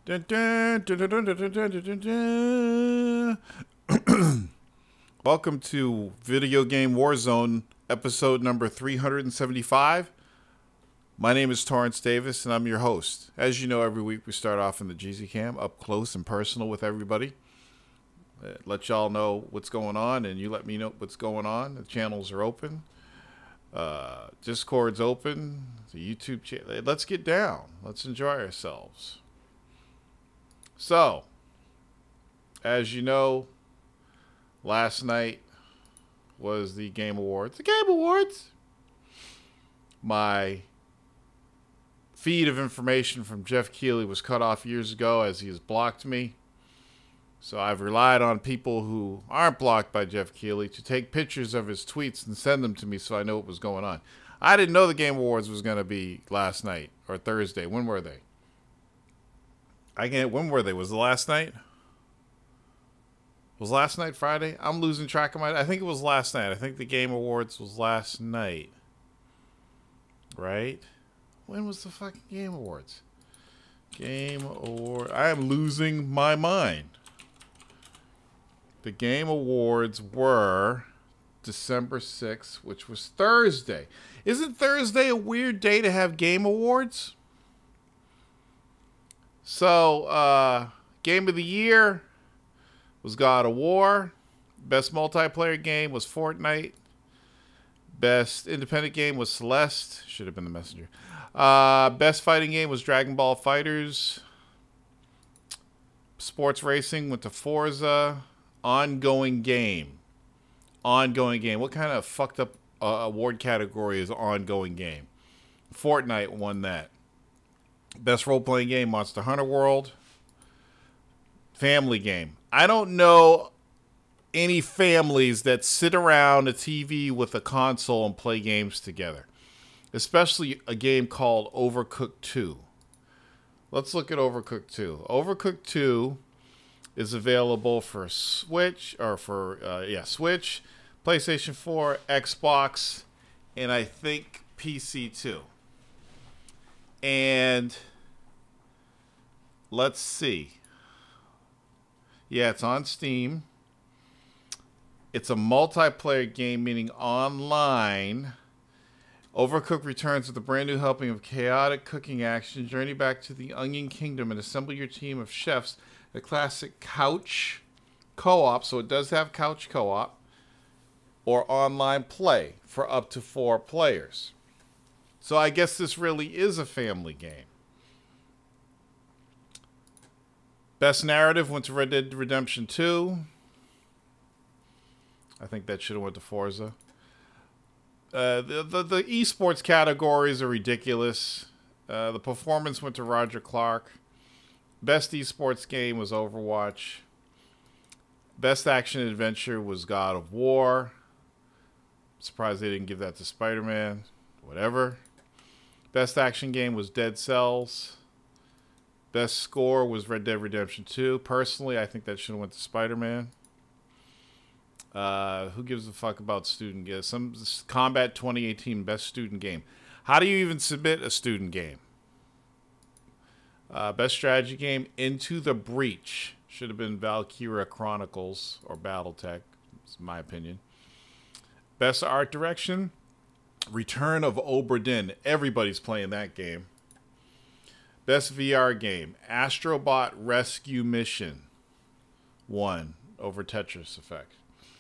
Dun, dun, dun, dun, dun, dun, dun, dun, dun, dun. Welcome to Video Game Warzone, episode number 375. My name is Torrance Davis, and I'm your host. As you know, every week we start off in the GZ Cam, up close and personal with everybody. Let y'all know what's going on, and you let me know what's going on. The channels are open. Discord's open. The YouTube channel. Let's get down. Let's enjoy ourselves. So, as you know, last night was the Game Awards. The Game Awards! My feed of information from Jeff Keighley was cut off years ago as he has blocked me. So I've relied on people who aren't blocked by Jeff Keighley to take pictures of his tweets and send them to me so I know what was going on. I didn't know the Game Awards was going to be last night or Thursday. When were they? When were they? Was the last night? Was last night Friday? I'm losing track of I think it was last night. I think the Game Awards was last night. Right? When was the fucking Game Awards? Game Award. I am losing my mind. The Game Awards were December 6th, which was Thursday. Isn't Thursday a weird day to have Game Awards? So, Game of the Year was God of War. Best multiplayer game was Fortnite. Best independent game was Celeste. Should have been The Messenger. Best fighting game was Dragon Ball FighterZ. Sports racing went to Forza. Ongoing game. Ongoing game. What kind of fucked up award category is ongoing game? Fortnite won that. Best role-playing game, Monster Hunter World. Family game. I don't know any families that sit around a TV with a console and play games together. Especially a game called Overcooked 2. Let's look at Overcooked 2. Overcooked 2 is available for Switch, or for, Switch, PlayStation 4, Xbox, and I think PC too. And let's see. Yeah, it's on Steam. It's a multiplayer game, meaning online. Overcooked returns with a brand new helping of chaotic cooking action. Journey back to the Onion Kingdom and assemble your team of chefs. The classic couch co-op, so it does have couch co-op, or online play for up to 4 players. So I guess this really is a family game. Best narrative went to Red Dead Redemption 2. I think that should have went to Forza. The esports categories are ridiculous. The performance went to Roger Clark. Best esports game was Overwatch. Best action adventure was God of War. Surprised they didn't give that to Spider-Man. Whatever. Best action game was Dead Cells. Best score was Red Dead Redemption 2. Personally, I think that should have went to Spider-Man. Who gives a fuck about student game? Some Combat 2018 best student game. How do you even submit a student game? Best strategy game, Into the Breach. Should have been Valkyria Chronicles or Battletech, is my opinion. Best art direction, Return of Obra Dinn. Everybody's playing that game. Best VR game, Astrobot Rescue Mission. Won over Tetris Effect.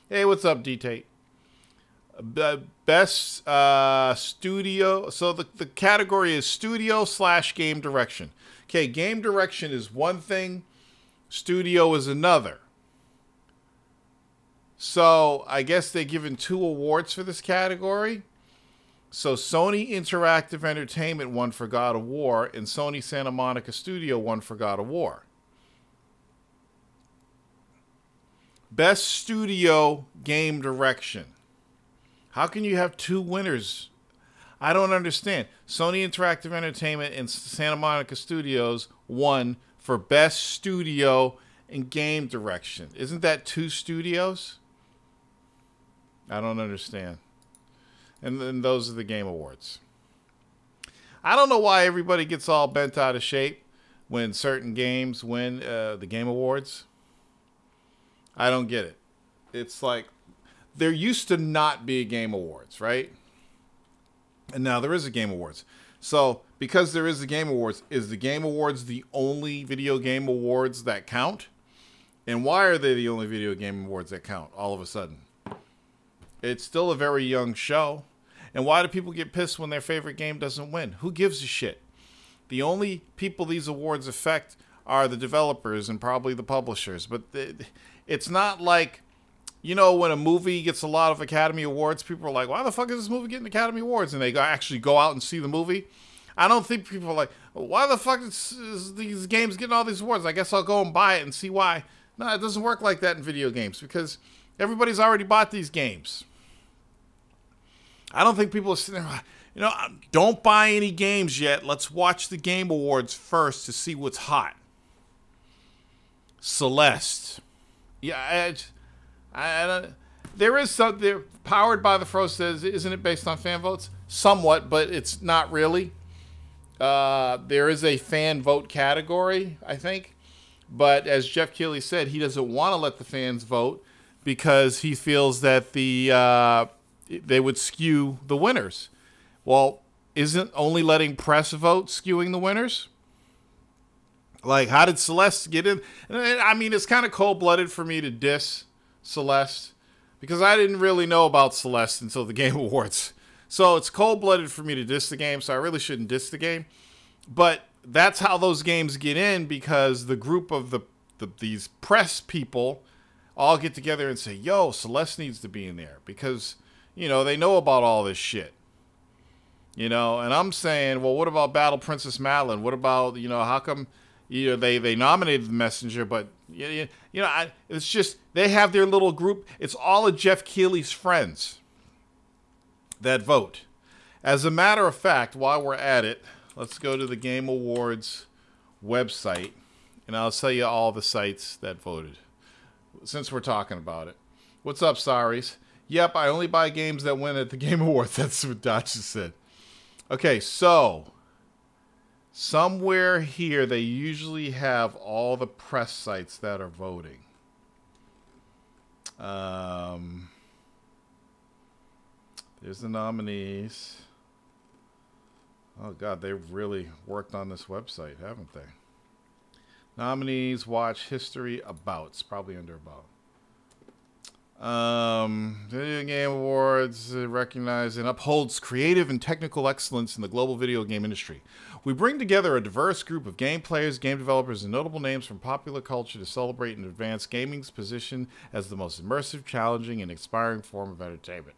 Hey, what's up, D-Tate? Best studio. So the category is studio / game direction. Okay, game direction is one thing. Studio is another. So I guess they're given 2 awards for this category. So Sony Interactive Entertainment won for God of War, and Sony Santa Monica Studio won for God of War. Best studio game direction. How can you have 2 winners? I don't understand. Sony Interactive Entertainment and Santa Monica Studios won for best studio and game direction. Isn't that 2 studios? I don't understand. And then those are the Game Awards. I don't know why everybody gets all bent out of shape. when certain games win the Game Awards. I don't get it. It's like there used to not be a Game Awards, right? And now there is a Game Awards. So because there is a Game Awards, is the Game Awards the only video game awards that count? And why are they the only video game awards that count all of a sudden? It's still a very young show. And why do people get pissed when their favorite game doesn't win? Who gives a shit? The only people these awards affect are the developers and probably the publishers. But it's not like, you know, when a movie gets a lot of Academy Awards, people are like, why the fuck is this movie getting Academy Awards? And they actually go out and see the movie. I don't think people are like, why the fuck is these games getting all these awards? I guess I'll go and buy it and see why. No, it doesn't work like that in video games because everybody's already bought these games. I don't think people are sitting there, you know, don't buy any games yet. Let's watch the Game Awards first to see what's hot. Celeste. Yeah, I don't, there is something, Powered by the Fro says, isn't it based on fan votes? Somewhat, but it's not really. There is a fan vote category, I think. But as Jeff Keighley said, he doesn't want to let the fans vote because he feels that they would skew the winners. Well, isn't only letting press vote skewing the winners? Like, how did Celeste get in? I mean, it's kind of cold-blooded for me to diss Celeste because I didn't really know about Celeste until the Game Awards. So it's cold-blooded for me to diss the game, so I really shouldn't diss the game. But that's how those games get in because the group of these press people all get together and say, yo, Celeste needs to be in there because, you know, they know about all this shit. You know, and I'm saying, well, what about Battle Princess Madeline? What about, you know, how come, you know, they nominated the Messenger, but, you know, it's just, they have their little group. It's all of Jeff Keighley's friends that vote. As a matter of fact, while we're at it, let's go to the Game Awards website, and I'll tell you all the sites that voted, since we're talking about it. What's up, Saris? Yep, I only buy games that win at the Game Awards. That's what Dodge said. Okay, so somewhere here, they usually have all the press sites that are voting. There's the nominees. Oh, God, they've really worked on this website, haven't they? Nominees, watch, history, abouts. Probably under about. Video Game Awards recognizes and upholds creative and technical excellence in the global video game industry. We bring together a diverse group of game players, game developers, and notable names from popular culture to celebrate and advance gaming's position as the most immersive, challenging, and inspiring form of entertainment.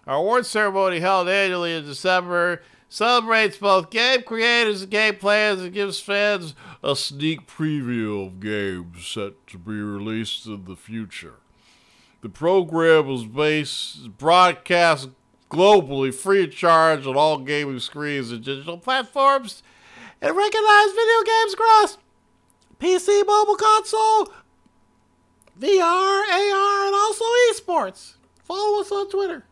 Our awards ceremony, held annually in December, celebrates both game creators and game players and gives fans a sneak preview of games set to be released in the future. The program is broadcast globally, free of charge on all gaming screens and digital platforms, and recognize video games across PC, mobile console, VR, AR, and also esports. Follow us on Twitter.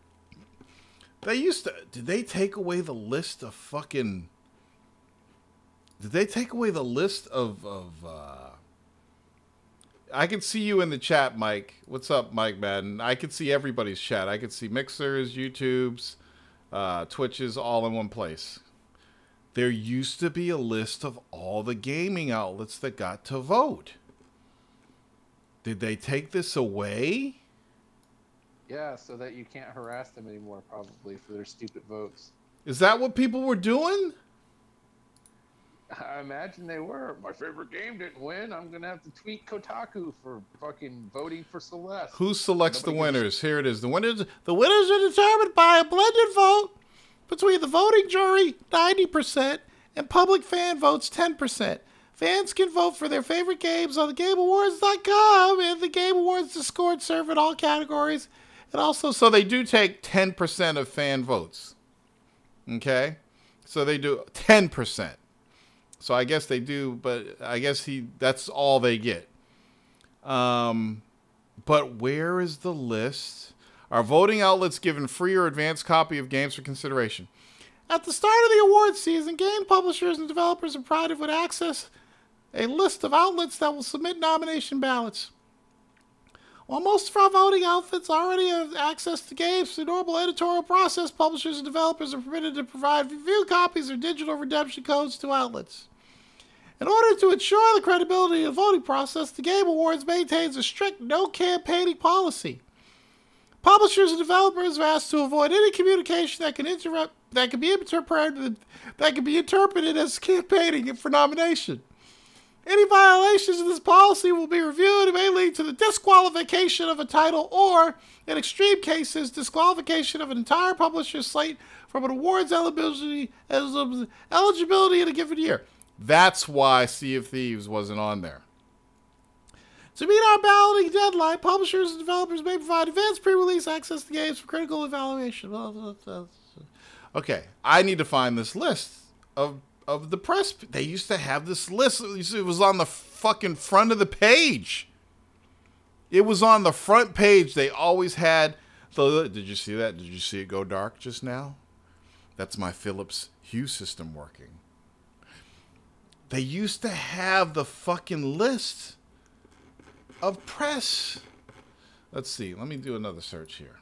They used to... Did they take away the list of fucking... Did they take away the list of I can see you in the chat, Mike. What's up, Mike Madden? I can see everybody's chat. I can see Mixers, YouTubes, Twitches, all in one place. There used to be a list of all the gaming outlets that got to vote. Did they take this away? Yeah, so that you can't harass them anymore, probably, for their stupid votes. Is that what people were doing? I imagine they were. My favorite game didn't win. I'm going to have to tweet Kotaku for fucking voting for Celeste. Who selects the winners? Here it is. The winners are determined by a blended vote between the voting jury, 90%, and public fan votes, 10%. Fans can vote for their favorite games on the GameAwards.com and the Game Awards Discord server in all categories. And also, so they do take 10% of fan votes. Okay? So they do 10%. So I guess they do, but I guess that's all they get. But where is the list? Are voting outlets given free or advanced copy of games for consideration? At the start of the awards season, game publishers and developers are provided with access a list of outlets that will submit nomination ballots. While most of our voting outfits already have access to games through normal editorial process, publishers and developers are permitted to provide review copies or digital redemption codes to outlets. In order to ensure the credibility of the voting process, the Game Awards maintains a strict no-campaigning policy. Publishers and developers are asked to avoid any communication that can be interpreted as campaigning for nomination. Any violations of this policy will be reviewed and may lead to the disqualification of a title or, in extreme cases, disqualification of an entire publisher's slate from an awards eligibility in a given year. That's why Sea of Thieves wasn't on there. To meet our balloting deadline, publishers and developers may provide advanced pre-release access to games for critical evaluation. Okay, I need to find this list of the press. They used to have this list. It was on the fucking front of the page. It was on the front page. They always had the... Did you see that? Did you see it go dark just now? That's my Philips Hue system working. They used to have the fucking list of press. Let's see. Let me do another search here.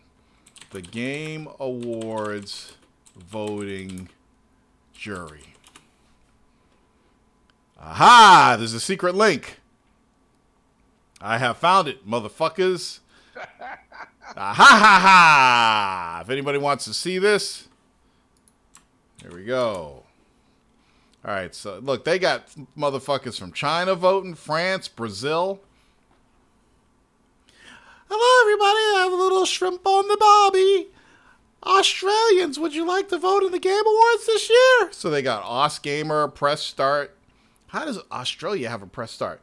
The Game Awards voting jury. Aha! There's a secret link. I have found it, motherfuckers. Ha ha ha! If anybody wants to see this, here we go. All right, so look, they got motherfuckers from China voting, France, Brazil. Hello, everybody. I have a little shrimp on the barbie. Australians, would you like to vote in the Game Awards this year? So they got OsGamer, Press Start. How does Australia have a press start?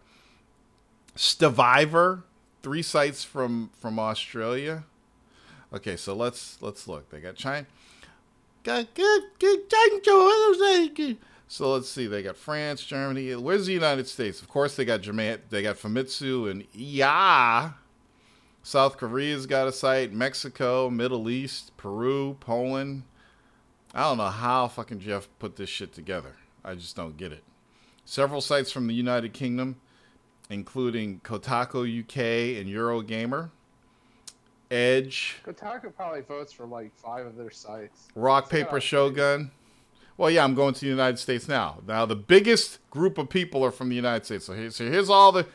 Stevivor, 3 sites from Australia. Okay, so let's look. They got China. So let's see. They got France, Germany. Where's the United States? Of course, they got Japan. They got Famitsu and IA. South Korea's got a site. Mexico, Middle East, Peru, Poland. I don't know how fucking Jeff put this shit together. I just don't get it. Several sites from the United Kingdom, including Kotaku UK and Eurogamer. Edge. Kotaku probably votes for like 5 of their sites. Rock, Paper, Shogun. Well, yeah, I'm going to the United States now. Now, the biggest group of people are from the United States. So here's all the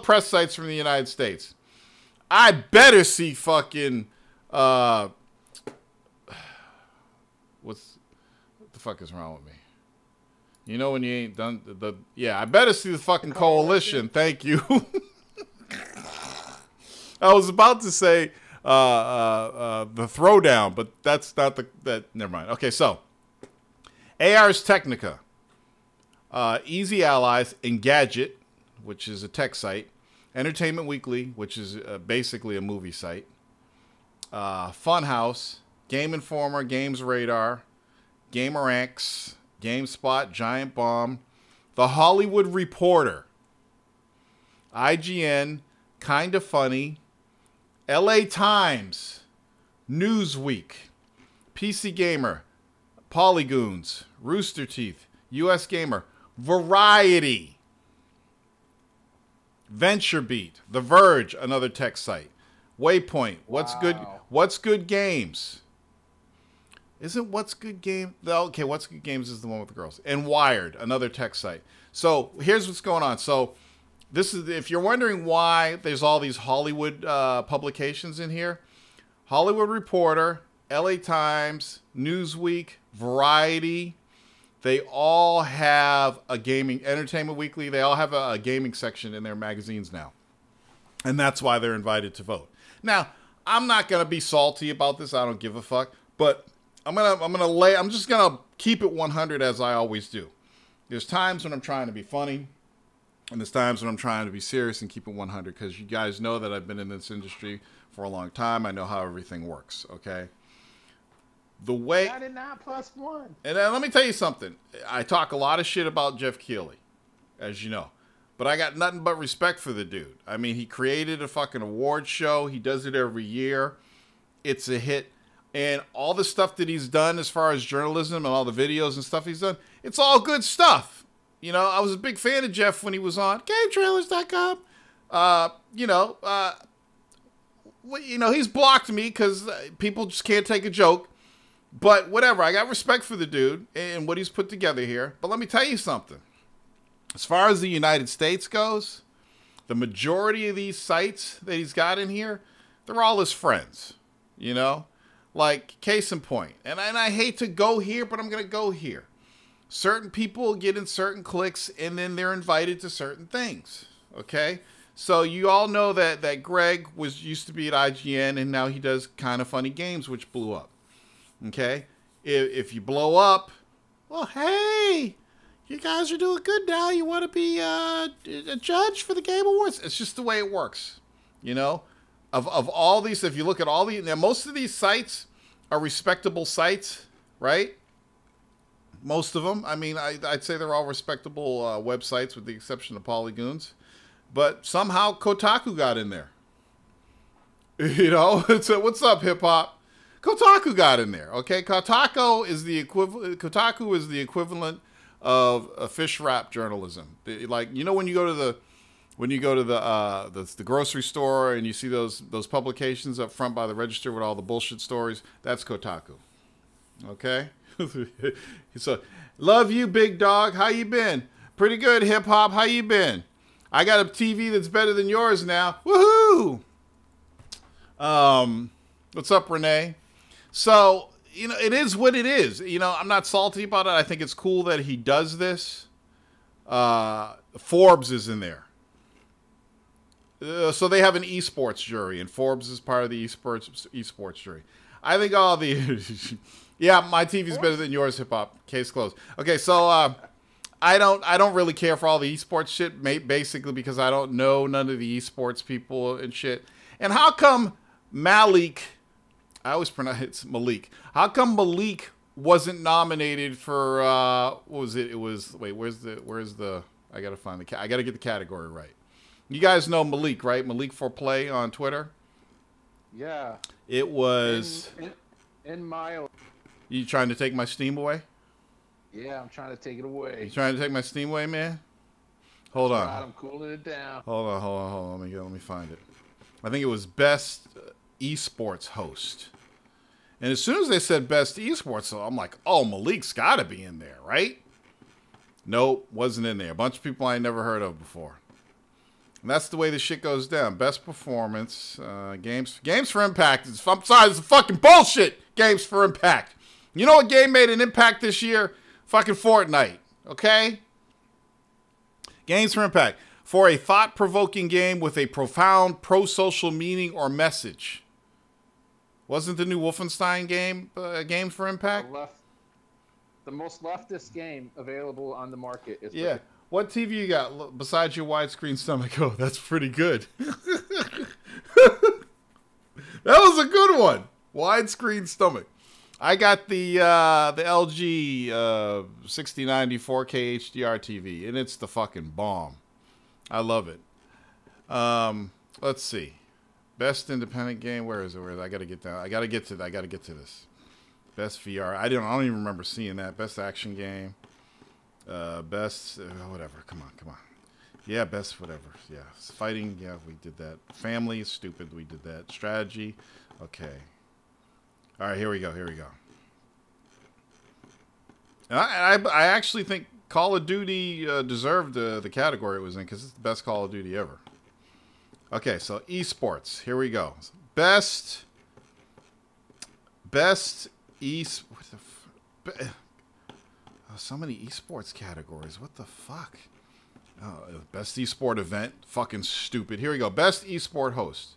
press sites from the United States. I better see fucking what the fuck is wrong with me? You know when you ain't done I better see the fucking coalition. Thank you. I was about to say the throwdown, but that's not never mind. Okay, so Ars Technica, Easy Allies, Engadget, which is a tech site, Entertainment Weekly, which is basically a movie site, Funhouse, Game Informer, Games Radar, GamerX, GameSpot, Giant Bomb, The Hollywood Reporter, IGN, Kinda Funny, LA Times, Newsweek, PC Gamer, Polygoons, Rooster Teeth, US Gamer, Variety, VentureBeat, The Verge, another tech site, Waypoint, What's Good Games. Isn't What's Good Game? Okay, What's Good Games is the one with the girls. And Wired, another tech site. So here's what's going on. So this is, if you're wondering why there's all these Hollywood publications in here, Hollywood Reporter, LA Times, Newsweek, Variety, they all have a gaming, Entertainment Weekly, they all have a gaming section in their magazines now. And that's why they're invited to vote. Now, I'm not going to be salty about this. I don't give a fuck. But I'm just gonna keep it 100 as I always do. There's times when I'm trying to be funny, and there's times when I'm trying to be serious and keep it 100, because you guys know that I've been in this industry for a long time. I know how everything works. Okay. The way 99 plus 1. And let me tell you something. I talk a lot of shit about Jeff Keighley, as you know, but I got nothing but respect for the dude. I mean, he created a fucking award show. He does it every year. It's a hit. And all the stuff that he's done as far as journalism and all the videos and stuff he's done, it's all good stuff. You know, I was a big fan of Jeff when he was on GameTrailers.com. He's blocked me because people just can't take a joke. But whatever, I got respect for the dude and what he's put together here. But let me tell you something. As far as the United States goes, the majority of these sites that he's got in here, they're all his friends, you know? Like, case in point. And I hate to go here, but I'm going to go here. Certain people get in certain cliques, and then they're invited to certain things, okay? So you all know that Greg used to be at IGN, and now he does Kind of Funny Games, which blew up, okay? If you blow up, well, hey, you guys are doing good now. You want to be a judge for the Game Awards? It's just the way it works, you know? Of all these, if you look at all these, now most of these sites are respectable sites, right? Most of them. I mean, I'd say they're all respectable websites with the exception of Polygoons. But somehow Kotaku got in there. You know? So what's up, hip-hop? Kotaku got in there, okay? Kotaku is the equivalent of a fish wrap journalism. Like, you know, when you go to the grocery store and you see those publications up front by the register with all the bullshit stories, that's Kotaku. Okay? So, love you, big dog. How you been? Pretty good, hip hop. How you been? I got a TV that's better than yours now. Woohoo! What's up, Renee? So, you know, it is what it is. You know, I'm not salty about it. I think it's cool that he does this. Forbes is in there. So they have an esports jury, and Forbes is part of the esports jury. I think all the... Yeah, my TV's better than yours, hip hop. Case closed. Okay, so I don't really care for all the esports shit, basically because I don't know none of the esports people and shit. And how come Malik? I always pronounce it's Malik. How come Malik wasn't nominated for what was it? It was where's the? I gotta find the. I gotta get the category right. You guys know Malik, right? Malik for Play on Twitter. Yeah. It was. In my. You trying to take my Steam away? Yeah, I'm trying to take it away. You trying to take my Steam away, man? Hold on. Right, I'm cooling it down. Hold on. Let me find it. I think it was Best Esports Host. And as soon as they said Best Esports, I'm like, oh, Malik's got to be in there, right? Nope, wasn't in there. A bunch of people I ain't never heard of before. And that's the way the shit goes down. Best Performance, Games for Impact. I'm sorry, it's fucking bullshit. Games for Impact. You know what game made an impact this year? Fucking Fortnite, okay? Games for Impact. For a thought-provoking game with a profound pro-social meaning or message. Wasn't the new Wolfenstein game Games for Impact? The most leftist game available on the market is... Yeah. What TV you got besides your widescreen stomach? Oh, that's pretty good. That was a good one. Widescreen stomach. I got the LG 6090 4K HDR TV, and it's the fucking bomb. I love it. Let's see. Best independent game. Where is it? I gotta get down. I gotta get to this. Best VR. I don't even remember seeing that. Best action game. Best whatever. Come on. Yeah, best whatever. Yeah, fighting. Yeah, we did that. Family is stupid. We did that. Strategy. Okay. All right, here we go. And I actually think Call of Duty deserved the category it was in because it's the best Call of Duty ever. Okay, so esports. Here we go. Best so many esports categories. What the fuck? Oh, best esport event. Fucking stupid. Here we go. Best esport host.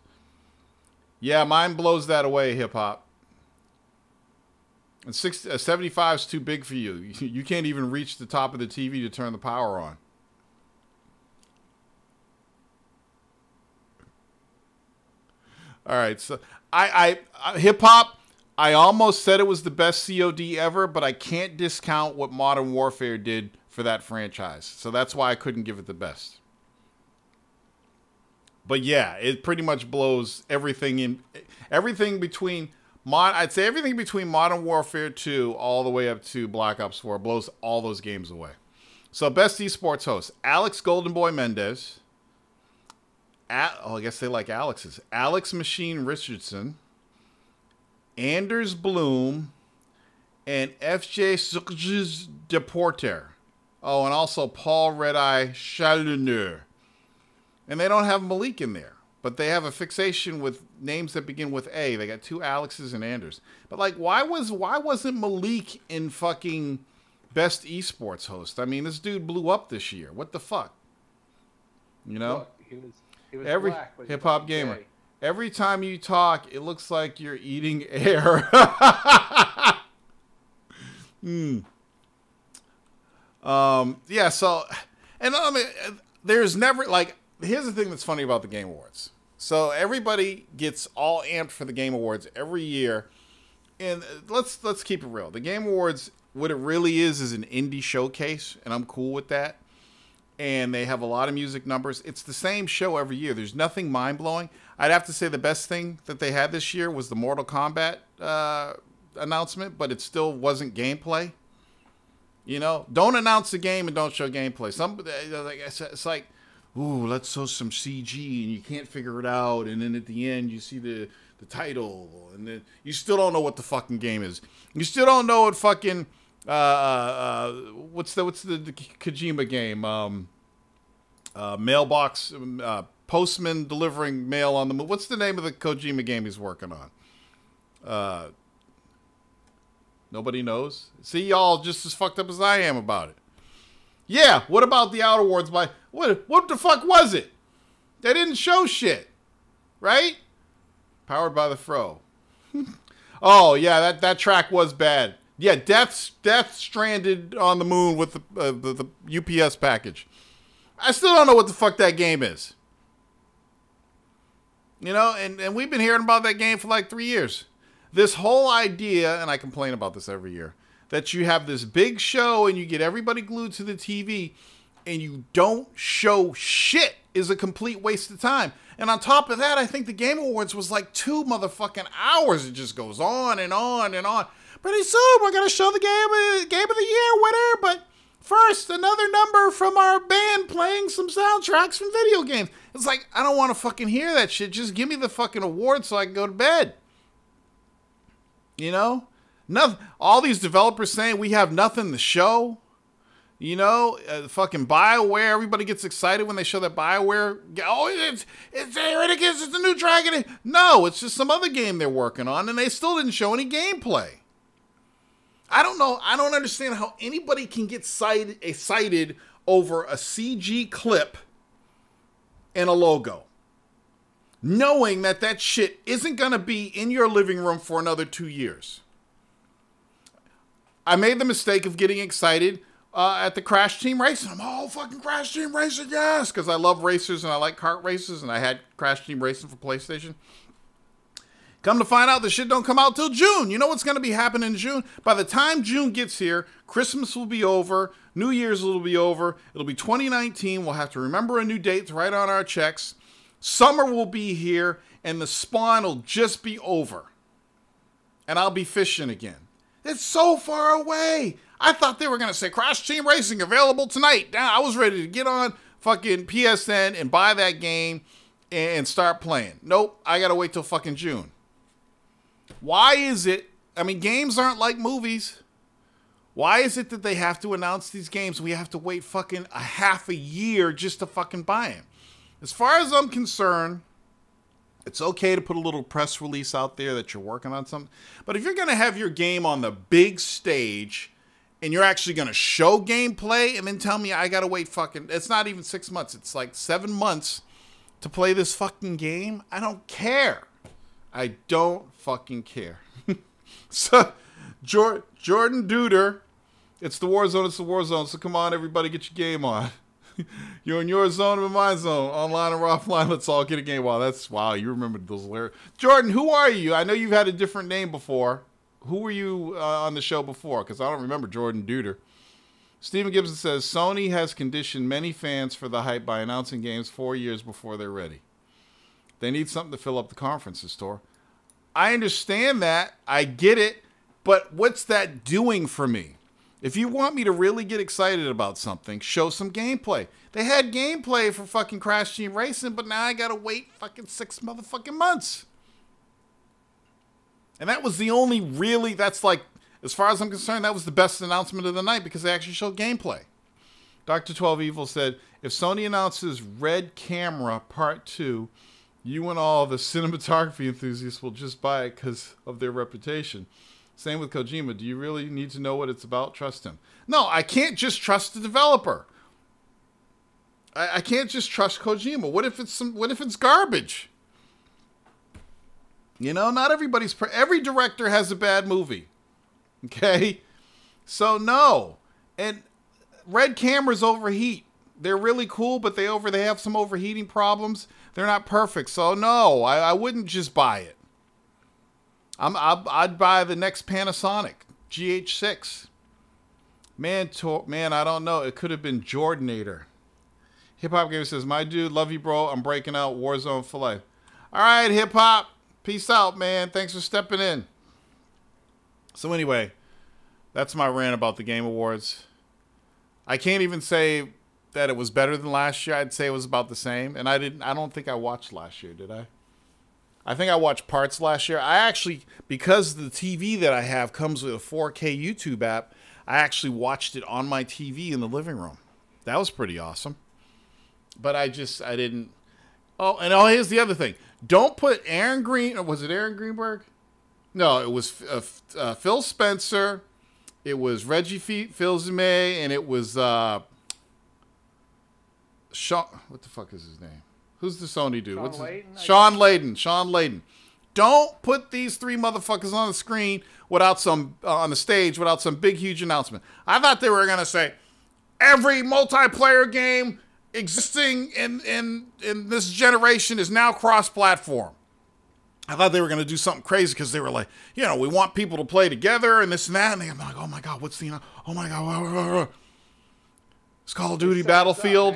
Yeah, mine blows that away, hip hop. And 75 is too big for you. You can't even reach the top of the TV to turn the power on. All right, so I hip hop. I almost said it was the best COD ever, but I can't discount what Modern Warfare did for that franchise. So that's why I couldn't give it the best. But yeah, it pretty much blows everything between I'd say everything between Modern Warfare 2 all the way up to Black Ops 4 blows all those games away. So best esports host, Alex Golden Boy Mendez. I guess they like Alex's. Alex Machine Richardson. Anders Bloom. And FJ Sucjes Deporter. Oh, and also Paul Redeye Chalonneur. And they don't have Malik in there. But they have a fixation with names that begin with A. They got 2 Alexes and Anders. But like, why wasn't Malik in fucking best esports host? I mean, this dude blew up this year. What the fuck? You know? Look, he was every hip hop gamer. Gay. Every time you talk, it looks like you're eating air. Yeah, so, and I mean, there's never, like, here's the thing that's funny about the Game Awards. So everybody gets all amped for the Game Awards every year, and let's keep it real. The Game Awards, what it really is an indie showcase, and I'm cool with that. And they have a lot of music numbers. It's the same show every year. There's nothing mind-blowing. I'd have to say the best thing that they had this year was the Mortal Kombat announcement, but it still wasn't gameplay. You know, don't announce the game and don't show gameplay. It's like, ooh, let's show some CG, and you can't figure it out. And then at the end, you see the title, and then you still don't know what the fucking game is. You still don't know what fucking what's the Kojima game? Mailbox, postman delivering mail on the moon. What's the name of the Kojima game he's working on? Nobody knows. See, y'all just as fucked up as I am about it. Yeah, what about the Outer Awards by what the fuck was it? They didn't show shit. Right? Powered by the Fro. Oh, yeah, that track was bad. Yeah, Death stranded on the moon with the UPS package. I still don't know what the fuck that game is. You know, and we've been hearing about that game for like 3 years. This whole idea, and I complain about this every year, that you have this big show and you get everybody glued to the TV and you don't show shit is a complete waste of time. And on top of that, I think the Game Awards was like 2 motherfucking hours. It just goes on and on and on. Pretty soon, we're going to show the game of the year winner, but first, another number from our band playing some soundtracks from video games. It's like, I don't want to fucking hear that shit. Just give me the fucking award so I can go to bed. You know? Nothing. All these developers saying we have nothing to show. You know? Fucking BioWare. Everybody gets excited when they show that BioWare. Oh, it's it's the new Dragon. No, it's just some other game they're working on, and they still didn't show any gameplay. I don't know. I don't understand how anybody can get excited over a CG clip and a logo, knowing that shit isn't going to be in your living room for another 2 years. I made the mistake of getting excited at the Crash Team Racing. I'm all fucking Crash Team Racing, yes, because I love racers and I like kart races, and I had Crash Team Racing for PlayStation. Come to find out, the shit don't come out till June. You know what's going to be happening in June? By the time June gets here, Christmas will be over. New Year's will be over. It'll be 2019. We'll have to remember a new date to write on our checks. Summer will be here, and the spawn will just be over. And I'll be fishing again. It's so far away. I thought they were going to say, Crash Team Racing available tonight. Now, I was ready to get on fucking PSN and buy that game and start playing. Nope, I got to wait till fucking June. Why is it, I mean, games aren't like movies. Why is it that they have to announce these games? We have to wait fucking a half a year just to fucking buy them. As far as I'm concerned, it's okay to put a little press release out there that you're working on something. But if you're going to have your game on the big stage and you're actually going to show gameplay and then tell me I got to wait fucking, it's not even 6 months. It's like 7 months to play this fucking game. I don't care. I don't fucking care. So, Jordan Duder, it's the Warzone, it's the Warzone. So come on, everybody, get your game on. You're in your zone, I'm in my zone. Online or offline, let's all get a game. Wow, you remember those lyrics. Jordan, who are you? I know you've had a different name before. Who were you on the show before? Because I don't remember Jordan Duder. Stephen Gibson says, Sony has conditioned many fans for the hype by announcing games 4 years before they're ready. They need something to fill up the conferences store. I understand that. I get it. But what's that doing for me? If you want me to really get excited about something, show some gameplay. They had gameplay for fucking Crash Team Racing, but now I gotta wait fucking 6 motherfucking months. And that was the only really, that's like, as far as I'm concerned, that was the best announcement of the night because they actually showed gameplay. Dr. 12 Evil said, if Sony announces Red Camera Part 2, you and all the cinematography enthusiasts will just buy it because of their reputation. Same with Kojima. Do you really need to know what it's about? Trust him. No, I can't just trust the developer. I can't just trust Kojima. What if it's garbage? You know, not every director has a bad movie. Okay? So no. And Red cameras overheat. They're really cool, but they have some overheating problems. They're not perfect. So no, I wouldn't just buy it. I'd buy the next Panasonic GH6. Man, I don't know. It could have been Jordanator. Hip Hop Gamer says, my dude, love you, bro. I'm breaking out Warzone for life. All right, Hip Hop. Peace out, man. Thanks for stepping in. So anyway, that's my rant about the Game Awards. I can't even say that it was better than last year. I'd say it was about the same. And I don't think I watched last year, did I? I think I watched parts last year. I actually, because the TV that I have comes with a 4K YouTube app, I actually watched it on my TV in the living room. That was pretty awesome. But I didn't. Oh, and here's the other thing. Don't put Aaron Green, or was it Aaron Greenberg? No, it was Phil Spencer. It was Reggie Fils-Aimé, and it was Sean. What the fuck is his name? Who's the Sony dude? Sean Layden. Sean Layden. Don't put these three motherfuckers on the screen on the stage without some big, huge announcement. I thought they were gonna say every multiplayer game existing in this generation is now cross-platform. I thought they were gonna do something crazy because they were like, you know, we want people to play together and this and that, and they're like, oh my god, oh my god. It's Call of Duty Battlefield.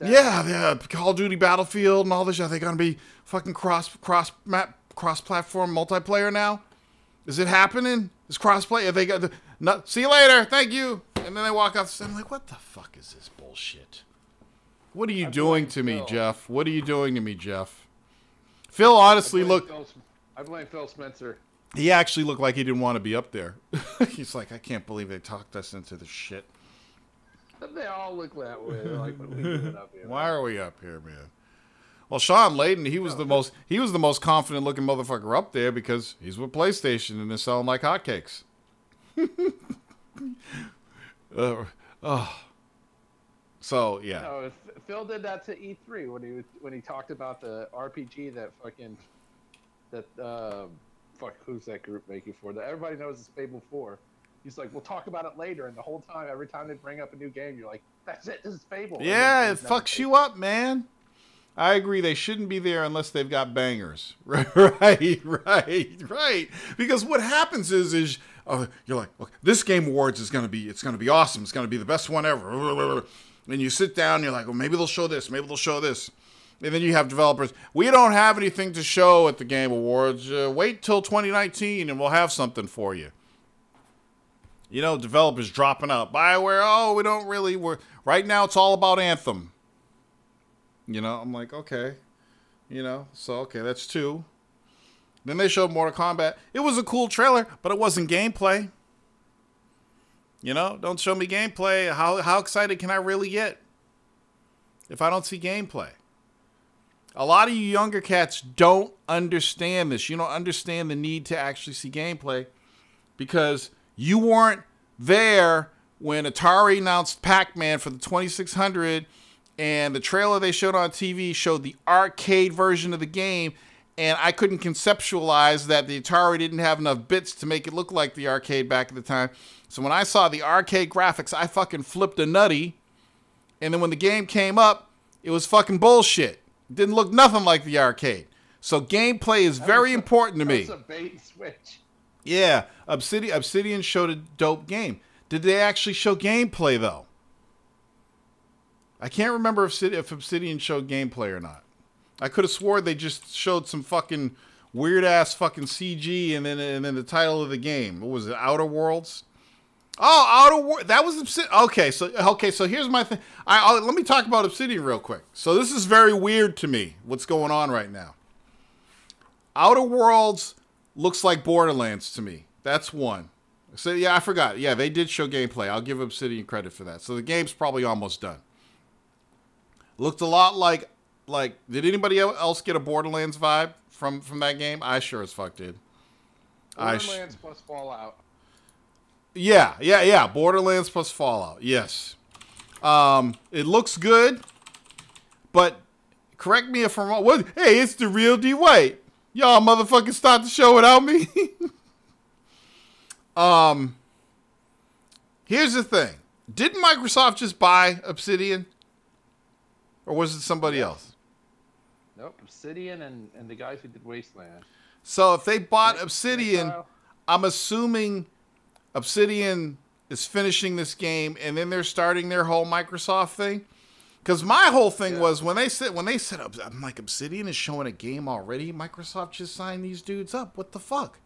Yeah, Call of Duty Battlefield and all this shit. Are they gonna be fucking cross-platform multiplayer now? Is it happening? Is crossplay? Are they got see you later, thank you. And then they walk off the stage. I'm like, what the fuck is this bullshit? What are you doing to me, Jeff? What are you doing to me, Jeff? Phil honestly looked. I blame Phil Spencer. He actually looked like he didn't want to be up there. He's like, I can't believe they talked us into this shit. They all look that way. They're like, what are we doing up here? Why are we up here, man? Well, Sean Layden, he was the most confident looking motherfucker up there because he's with PlayStation and they're selling like hotcakes. So yeah. No, Phil did that to E3 when he talked about the RPG who's that group making for that everybody knows is Fable 4. He's like, we'll talk about it later, and the whole time, every time they bring up a new game, you're like, that's it, this is Fable. Yeah, it fucks you up, man. I agree. They shouldn't be there unless they've got bangers. Right. Because what happens is you're like, okay, this Game Awards it's gonna be awesome. It's gonna be the best one ever. And you sit down, and you're like, well, maybe they'll show this, maybe they'll show this. And then you have developers, we don't have anything to show at the Game Awards. Wait till 2019 and we'll have something for you. You know, developers dropping out. BioWare, right now it's all about Anthem. You know, I'm like, okay. You know, so, okay, that's 2. Then they showed Mortal Kombat. It was a cool trailer, but it wasn't gameplay. You know, don't show me gameplay. How excited can I really get if I don't see gameplay? A lot of you younger cats don't understand this. You don't understand the need to actually see gameplay because you weren't there when Atari announced Pac-Man for the 2600 and the trailer they showed on TV showed the arcade version of the game, and I couldn't conceptualize that the Atari didn't have enough bits to make it look like the arcade back at the time. So when I saw the arcade graphics, I fucking flipped a nutty, and then when the game came up, it was fucking bullshit. It didn't look nothing like the arcade. So gameplay is very important to me. That's a bait and switch. Yeah, Obsidian showed a dope game. Did they actually show gameplay, though? I can't remember if Obsidian showed gameplay or not. I could have swore they just showed some fucking weird ass fucking CG, and then the title of the game. What was it? Outer Worlds. Oh, Outer Worlds. That was Obsidian. Okay, so here's my thing. Let me talk about Obsidian real quick. So this is very weird to me. What's going on right now? Outer Worlds looks like Borderlands to me. That's one. So yeah, I forgot. Yeah, they did show gameplay. I'll give Obsidian credit for that. So the game's probably almost done. Looked a lot like did anybody else get a Borderlands vibe from that game? I sure as fuck did. Borderlands plus Fallout. Yeah. Borderlands plus Fallout. Yes. It looks good, but correct me if I'm wrong. What? Hey, it's the real D White. Y'all motherfuckers start the show without me. Here's the thing. Didn't Microsoft just buy Obsidian? Or was it somebody else? Nope, Obsidian and the guys who did Wasteland. So if they bought Obsidian, I'm assuming Obsidian is finishing this game and then they're starting their whole Microsoft thing. Because my whole thing was when they said I'm like, Obsidian is showing a game already. Microsoft just signed these dudes up. What the fuck?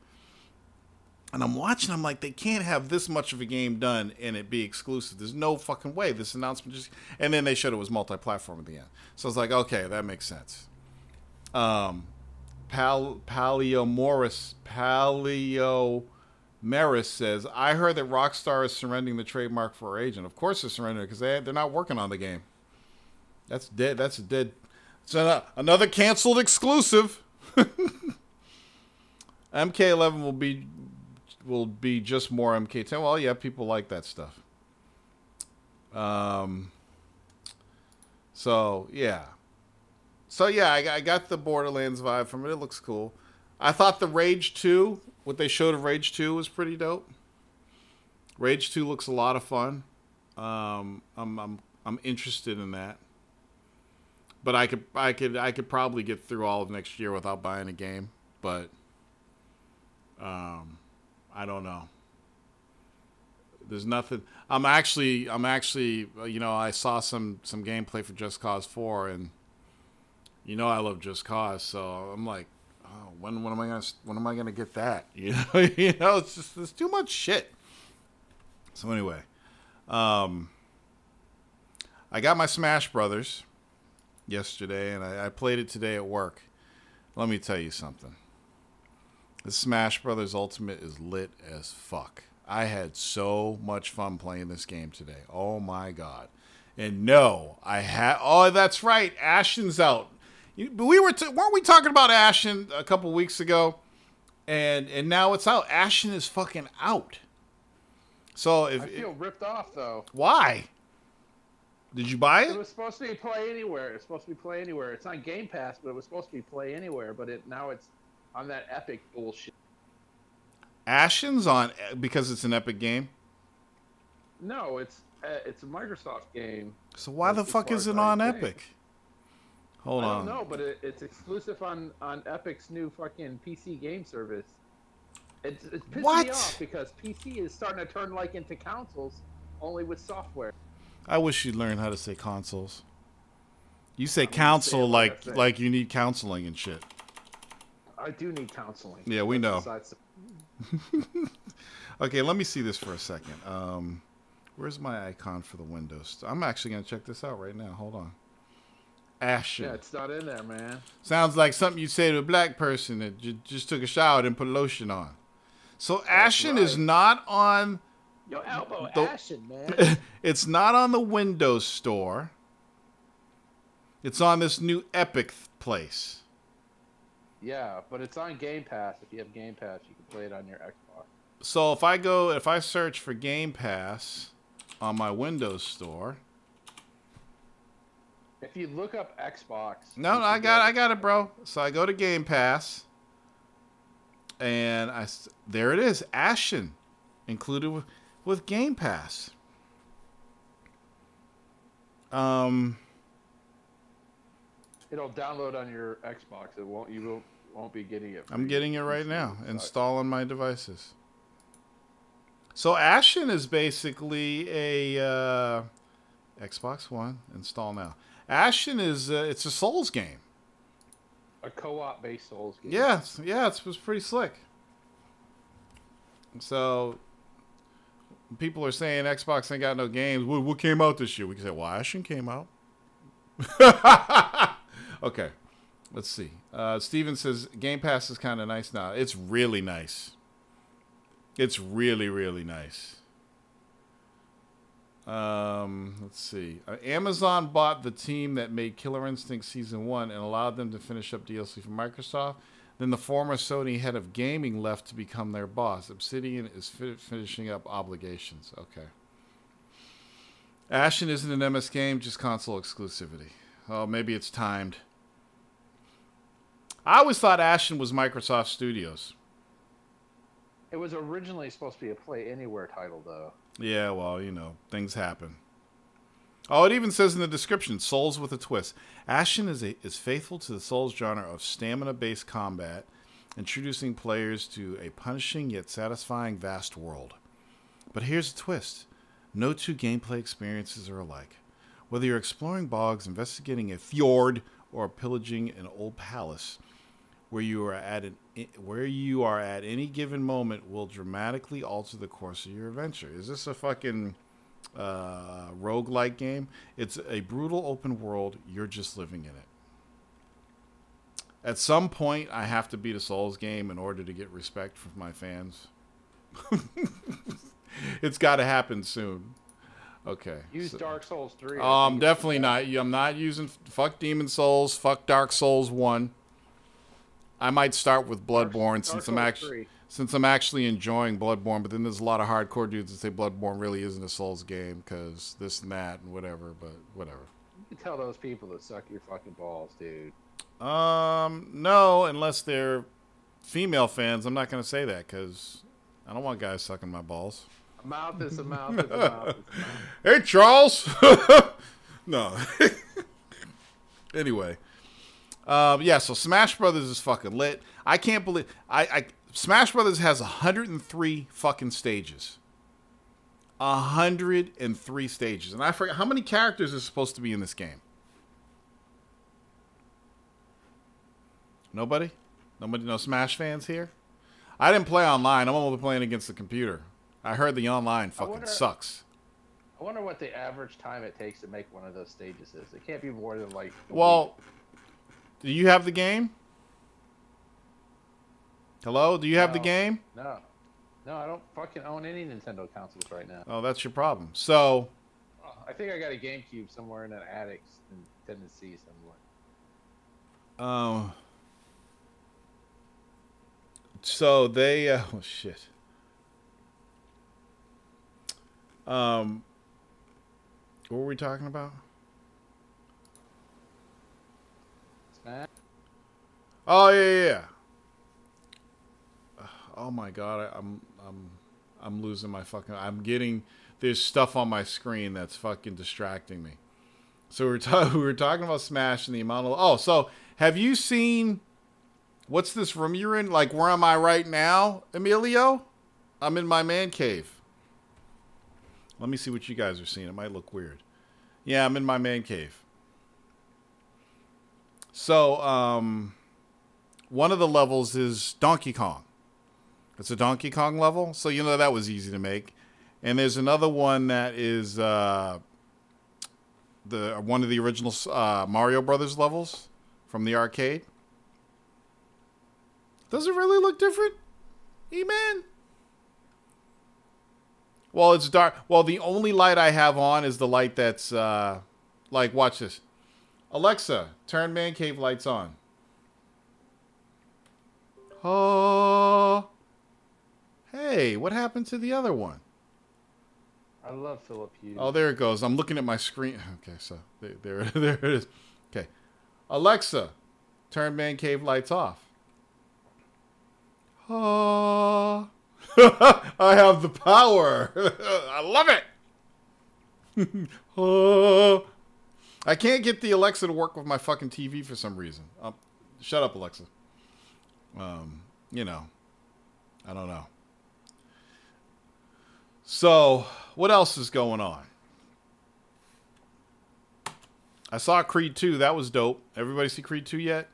And I'm watching. I'm like, they can't have this much of a game done and it be exclusive. There's no fucking way. This announcement just. And then they showed it was multi-platform at the end. So I was like, okay, that makes sense. Paleo Maris says, I heard that Rockstar is surrendering the trademark for Agent. Of course they're surrendering because they're not working on the game. That's dead. That's dead. It's another canceled exclusive. MK11 will be just more MK10. Well, yeah, people like that stuff. So yeah, I got the Borderlands vibe from it. It looks cool. I thought the Rage 2, what they showed of Rage 2 was pretty dope. Rage 2 looks a lot of fun. I'm interested in that. But I could probably get through all of next year without buying a game. But I don't know. There's nothing. I'm actually, you know, I saw some gameplay for Just Cause 4, and you know I love Just Cause, so I'm like, oh, when am I gonna get that? You know, it's just there's too much shit. So anyway, I got my Smash Brothers yesterday, and I played it today at work. Let me tell you something. The Smash Brothers Ultimate is lit as fuck. I had so much fun playing this game today. Oh my god! And no, oh, that's right. Ashen's out. Weren't we talking about Ashen a couple weeks ago? And now it's out. Ashen is fucking out. So I feel ripped off though. Why? Did you buy it? It was supposed to be Play Anywhere. It's on Game Pass, but it was supposed to be Play Anywhere. But now it's on that Epic bullshit. Ashen's on because it's an Epic game? No, it's a Microsoft game. So why the fuck is it on Epic? Hold on. I don't know, but it's exclusive on Epic's new fucking PC game service. It's pissing me off because PC is starting to turn like into consoles, only with software. I wish you'd learn how to say consoles. You say counsel like you need counseling and shit. I do need counseling. Yeah, we know. Okay, let me see this for a second. Where's my icon for the Windows? I'm actually going to check this out right now. Hold on. Ashen. Yeah, it's not in there, man. Sounds like something you'd say to a black person that just took a shower and put lotion on. So Ashen is not on... Your elbow Ashen, man. It's not on the Windows Store. It's on this new Epic place. Yeah, but it's on Game Pass. If you have Game Pass, you can play it on your Xbox. So if I search for Game Pass on my Windows Store. If you look up Xbox. No, I got it, bro. So I go to Game Pass. And there it is, Ashen, included with Game Pass. It'll download on your Xbox. You won't be getting it. I'm getting it right now. Install on my devices. So Ashen is basically a Xbox One. Install now. Ashen is it's a Souls game. A co-op based Souls game. Yeah, it was pretty slick. So people are saying Xbox ain't got no games. What came out this year? We can say, well, Ashen came out. Okay, let's see. Steven says Game Pass is kind of nice now. It's really nice. It's really, really nice. Let's see. Amazon bought the team that made Killer Instinct Season 1 and allowed them to finish up DLC for Microsoft. Then the former Sony head of gaming left to become their boss. Obsidian is finishing up obligations. Okay. Ashen isn't an MS game, just console exclusivity. Oh, maybe it's timed. I always thought Ashen was Microsoft Studios. It was originally supposed to be a Play Anywhere title, though. Yeah, well, you know, things happen. Oh, it even says in the description, Souls with a twist. Ashen is faithful to the Souls genre of stamina-based combat, introducing players to a punishing yet satisfying vast world. But here's a twist. No two gameplay experiences are alike. Whether you're exploring bogs, investigating a fjord, or pillaging an old palace, where you are at any given moment will dramatically alter the course of your adventure. Is this a fucking roguelike game? It's a brutal open world. You're just living in it. At some point, I have to beat a Souls game in order to get respect from my fans. It's got to happen soon. Okay. Use Dark Souls 3. Definitely not. I'm not using... Fuck Demon Souls. Fuck Dark Souls 1. I might start with Bloodborne since I'm actually enjoying Bloodborne, but then there's a lot of hardcore dudes that say Bloodborne really isn't a Souls game because this and that and whatever, but whatever. You can tell those people to suck your fucking balls, dude. No, unless they're female fans. I'm not going to say that because I don't want guys sucking my balls. A mouth is a mouth is a mouth is a mouth. Hey, Charles! No. Anyway. Yeah, so Smash Brothers is fucking lit. I can't believe... Smash Brothers has 103 fucking stages. 103 stages. And I forget... How many characters are supposed to be in this game? Nobody? Nobody? No Smash fans here? I didn't play online. I'm only playing against the computer. I heard the online fucking sucks. I wonder what the average time it takes to make one of those stages is. It can't be more than like... Well... Do you have the game? Hello? Do you have the game? No. No, I don't fucking own any Nintendo consoles right now. Oh, that's your problem. So... I think I got a GameCube somewhere in an attic in Tennessee somewhere. So they... oh, shit. What were we talking about? Oh yeah. Oh my god, I'm losing my fucking. I'm getting there's stuff on my screen that's fucking distracting me. So we were talking about Smash and the amount of. Oh, so have you seen? What's this room you're in? Like, where am I right now, Emilio? I'm in my man cave. Let me see what you guys are seeing. It might look weird. Yeah, I'm in my man cave. So, one of the levels is Donkey Kong. It's a Donkey Kong level, so you know that was easy to make. And there's another one that is one of the original Mario Brothers levels from the arcade. Does it really look different, E-Man? Well, it's dark. Well, the only light I have on is the light that's like, watch this. Alexa, turn man cave lights on. Oh. Hey, what happened to the other one? I love Philip Hughes. Oh, there it goes. I'm looking at my screen. Okay, so there it is. Okay. Alexa, turn man cave lights off. Oh. I have the power. I love it. Oh. I can't get the Alexa to work with my fucking TV for some reason. Shut up, Alexa. You know, I don't know. So, what else is going on? I saw Creed 2. That was dope. Everybody see Creed 2 yet?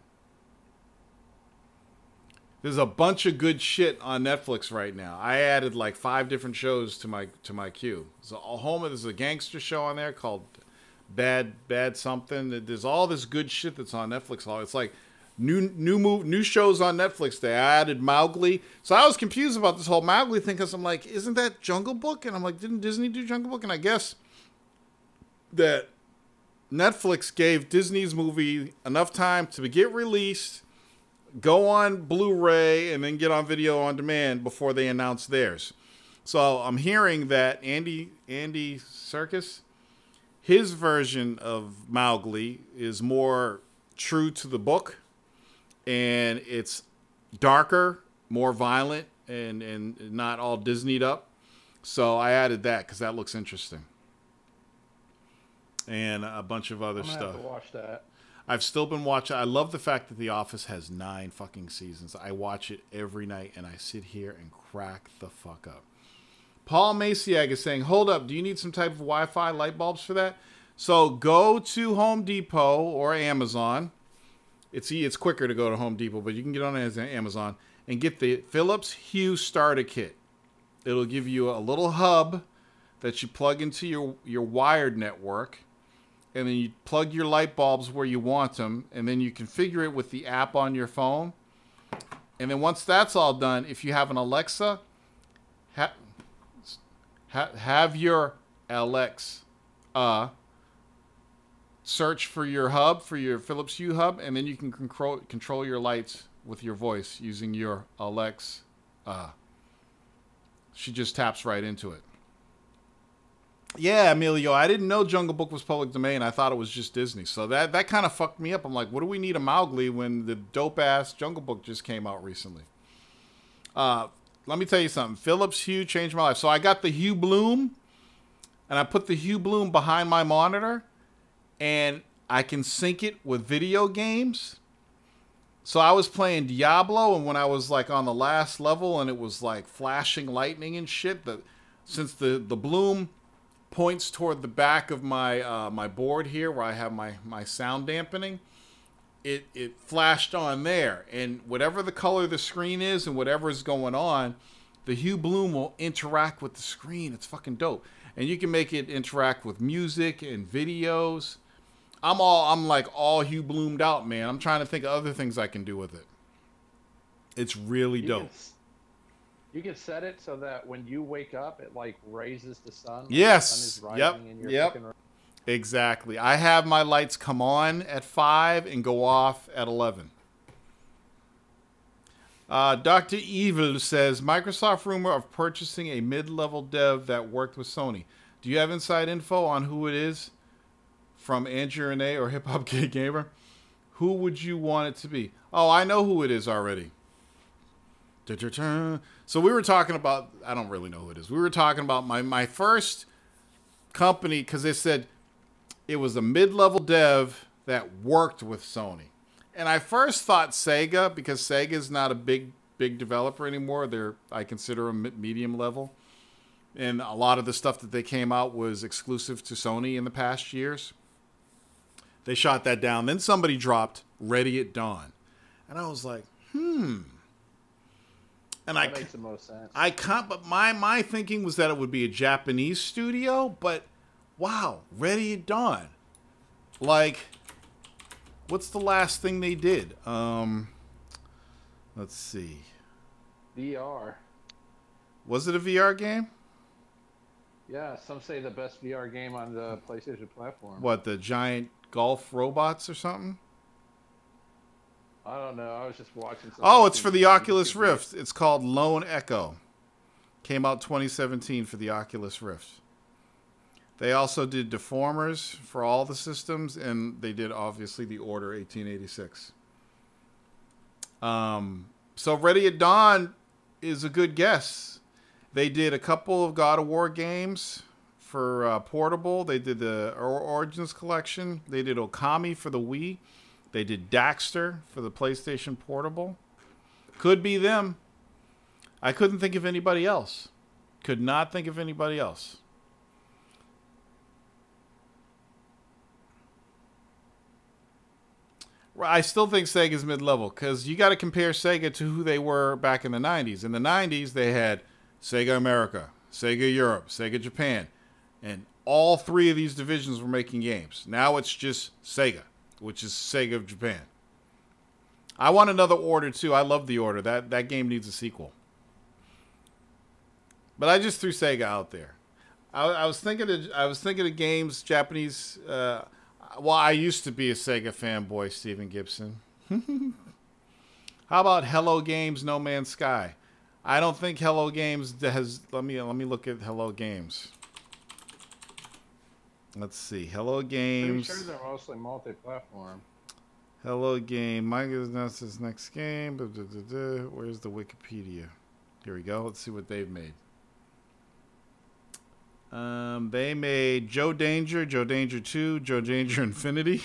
There's a bunch of good shit on Netflix right now. I added like 5 different shows to my queue. There's a gangster show on there called Bad Something. There's all this good shit that's on Netflix. It's like new shows on Netflix. They added Mowgli. So I was confused about this whole Mowgli thing because I'm like, isn't that Jungle Book? And I'm like, didn't Disney do Jungle Book? And I guess that Netflix gave Disney's movie enough time to get released, go on Blu-ray, and then get on video on demand before they announce theirs. So I'm hearing that Andy Serkis, his version of Mowgli is more true to the book, and it's darker, more violent, and not all Disneyed up. So I added that because that looks interesting. And a bunch of other stuff. I'm gonna have to watch that. I've still been watching. I love the fact that The Office has 9 fucking seasons. I watch it every night, and I sit here and crack the fuck up. Paul Maciag is saying, hold up, do you need some type of Wi-Fi light bulbs for that? So go to Home Depot or Amazon. It's quicker to go to Home Depot, but you can get on Amazon and get the Philips Hue Starter Kit. It'll give you a little hub that you plug into your wired network, and then you plug your light bulbs where you want them, and then you configure it with the app on your phone. And then once that's all done, if you have an Alexa, have your Alexa search for your hub, for your Philips Hue hub, and then you can control your lights with your voice using your Alexa. She just taps right into it. Yeah, Emilio, I didn't know Jungle Book was public domain. I thought it was just Disney. So that kind of fucked me up. I'm like, what do we need a Mowgli when the dope-ass Jungle Book just came out recently? Let me tell you something. Philips Hue changed my life. So I got the Hue Bloom, and I put the Hue Bloom behind my monitor, and I can sync it with video games. So I was playing Diablo, and when I was like on the last level, and it was like flashing lightning and shit, since the Bloom points toward the back of my my board here where I have my sound dampening, it flashed on there, and whatever the color of the screen is and whatever is going on, the Hue Bloom will interact with the screen. It's fucking dope. And you can make it interact with music and videos. I'm like all Hue Bloomed out, man. I'm trying to think of other things I can do with it. It's really dope. You can set it so that when you wake up, it like raises the sun. Yes. The sun is rising and you're fucking... Exactly. I have my lights come on at 5 and go off at 11. Dr. Evil says, Microsoft rumor of purchasing a mid-level dev that worked with Sony. Do you have inside info on who it is? From Andrew Renee or Hip Hop Kid Gamer? Who would you want it to be? Oh, I know who it is already. So we were talking about, I don't really know who it is. We were talking about my first company, because they said it was a mid-level dev that worked with Sony. And I first thought Sega, because Sega's not a big developer anymore. I consider them medium level. And a lot of the stuff that they came out was exclusive to Sony in the past years. They shot that down. Then somebody dropped Ready at Dawn. And I was like, And that makes the most sense. But my thinking was that it would be a Japanese studio, but wow, Ready at Dawn. Like, what's the last thing they did? Let's see. VR. Was it a VR game? Yeah, some say the best VR game on the PlayStation platform. What, the giant golf robots or something? I don't know. I was just watching something. Oh, it's for the Oculus Rift. It's called Lone Echo. Came out 2017 for the Oculus Rift. They also did Deformers for all the systems, and they did, obviously, The Order 1886. So Ready at Dawn is a good guess. They did a couple of God of War games for portable. They did the Origins Collection. They did Okami for the Wii. They did Daxter for the PlayStation Portable. Could be them. I couldn't think of anybody else. Could not think of anybody else. I still think Sega's mid-level because you got to compare Sega to who they were back in the 90s. In the 90s, they had Sega America, Sega Europe, Sega Japan, and all three of these divisions were making games. Now it's just Sega, which is Sega of Japan. I want another Order too. I love the Order. That game needs a sequel. But I just threw Sega out there. I was thinking of games, Japanese. Well, I used to be a Sega fanboy, Steven Gibson. How about Hello Games, No Man's Sky? I don't think Hello Games has. Let me look at Hello Games. Let's see, Hello Games. Pretty sure they're mostly multi-platform. Hello Game. Mike is announced his next game. Where's the Wikipedia? Here we go. Let's see what they've made. They made Joe Danger, Joe Danger 2, Joe Danger Infinity,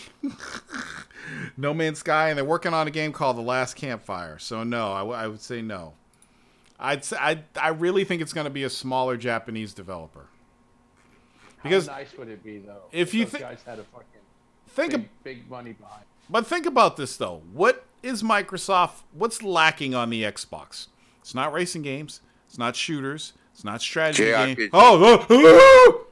No Man's Sky, and they're working on a game called The Last Campfire. So no, I would say no. I really think it's going to be a smaller Japanese developer. Because how nice would it be though? If those guys had a fucking big money behind. But think about this though. What is Microsoft? What's lacking on the Xbox? It's not racing games. It's not shooters. It's not strategy games. Oh!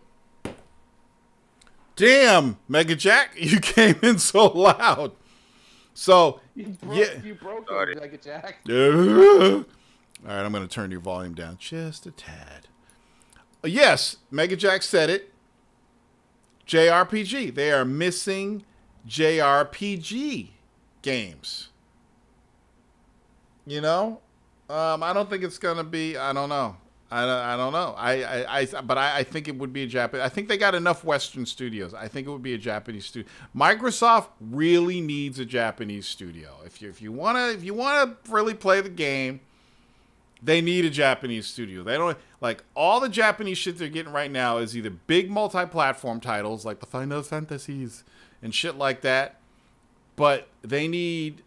Damn, Mega Jack, you came in so loud. So you broke it, Mega Jack. All right, I'm going to turn your volume down just a tad. Yes, Mega Jack said it. JRPG. They are missing JRPG games. You know, I don't think it's going to be. I don't know. I don't know. But I think it would be a Japanese. I think they got enough Western studios. I think it would be a Japanese studio. Microsoft really needs a Japanese studio. If you wanna really play the game, they need a Japanese studio. They don't like all the Japanese shit they're getting right now is either big multi-platform titles like the Final Fantasies and shit like that. But they need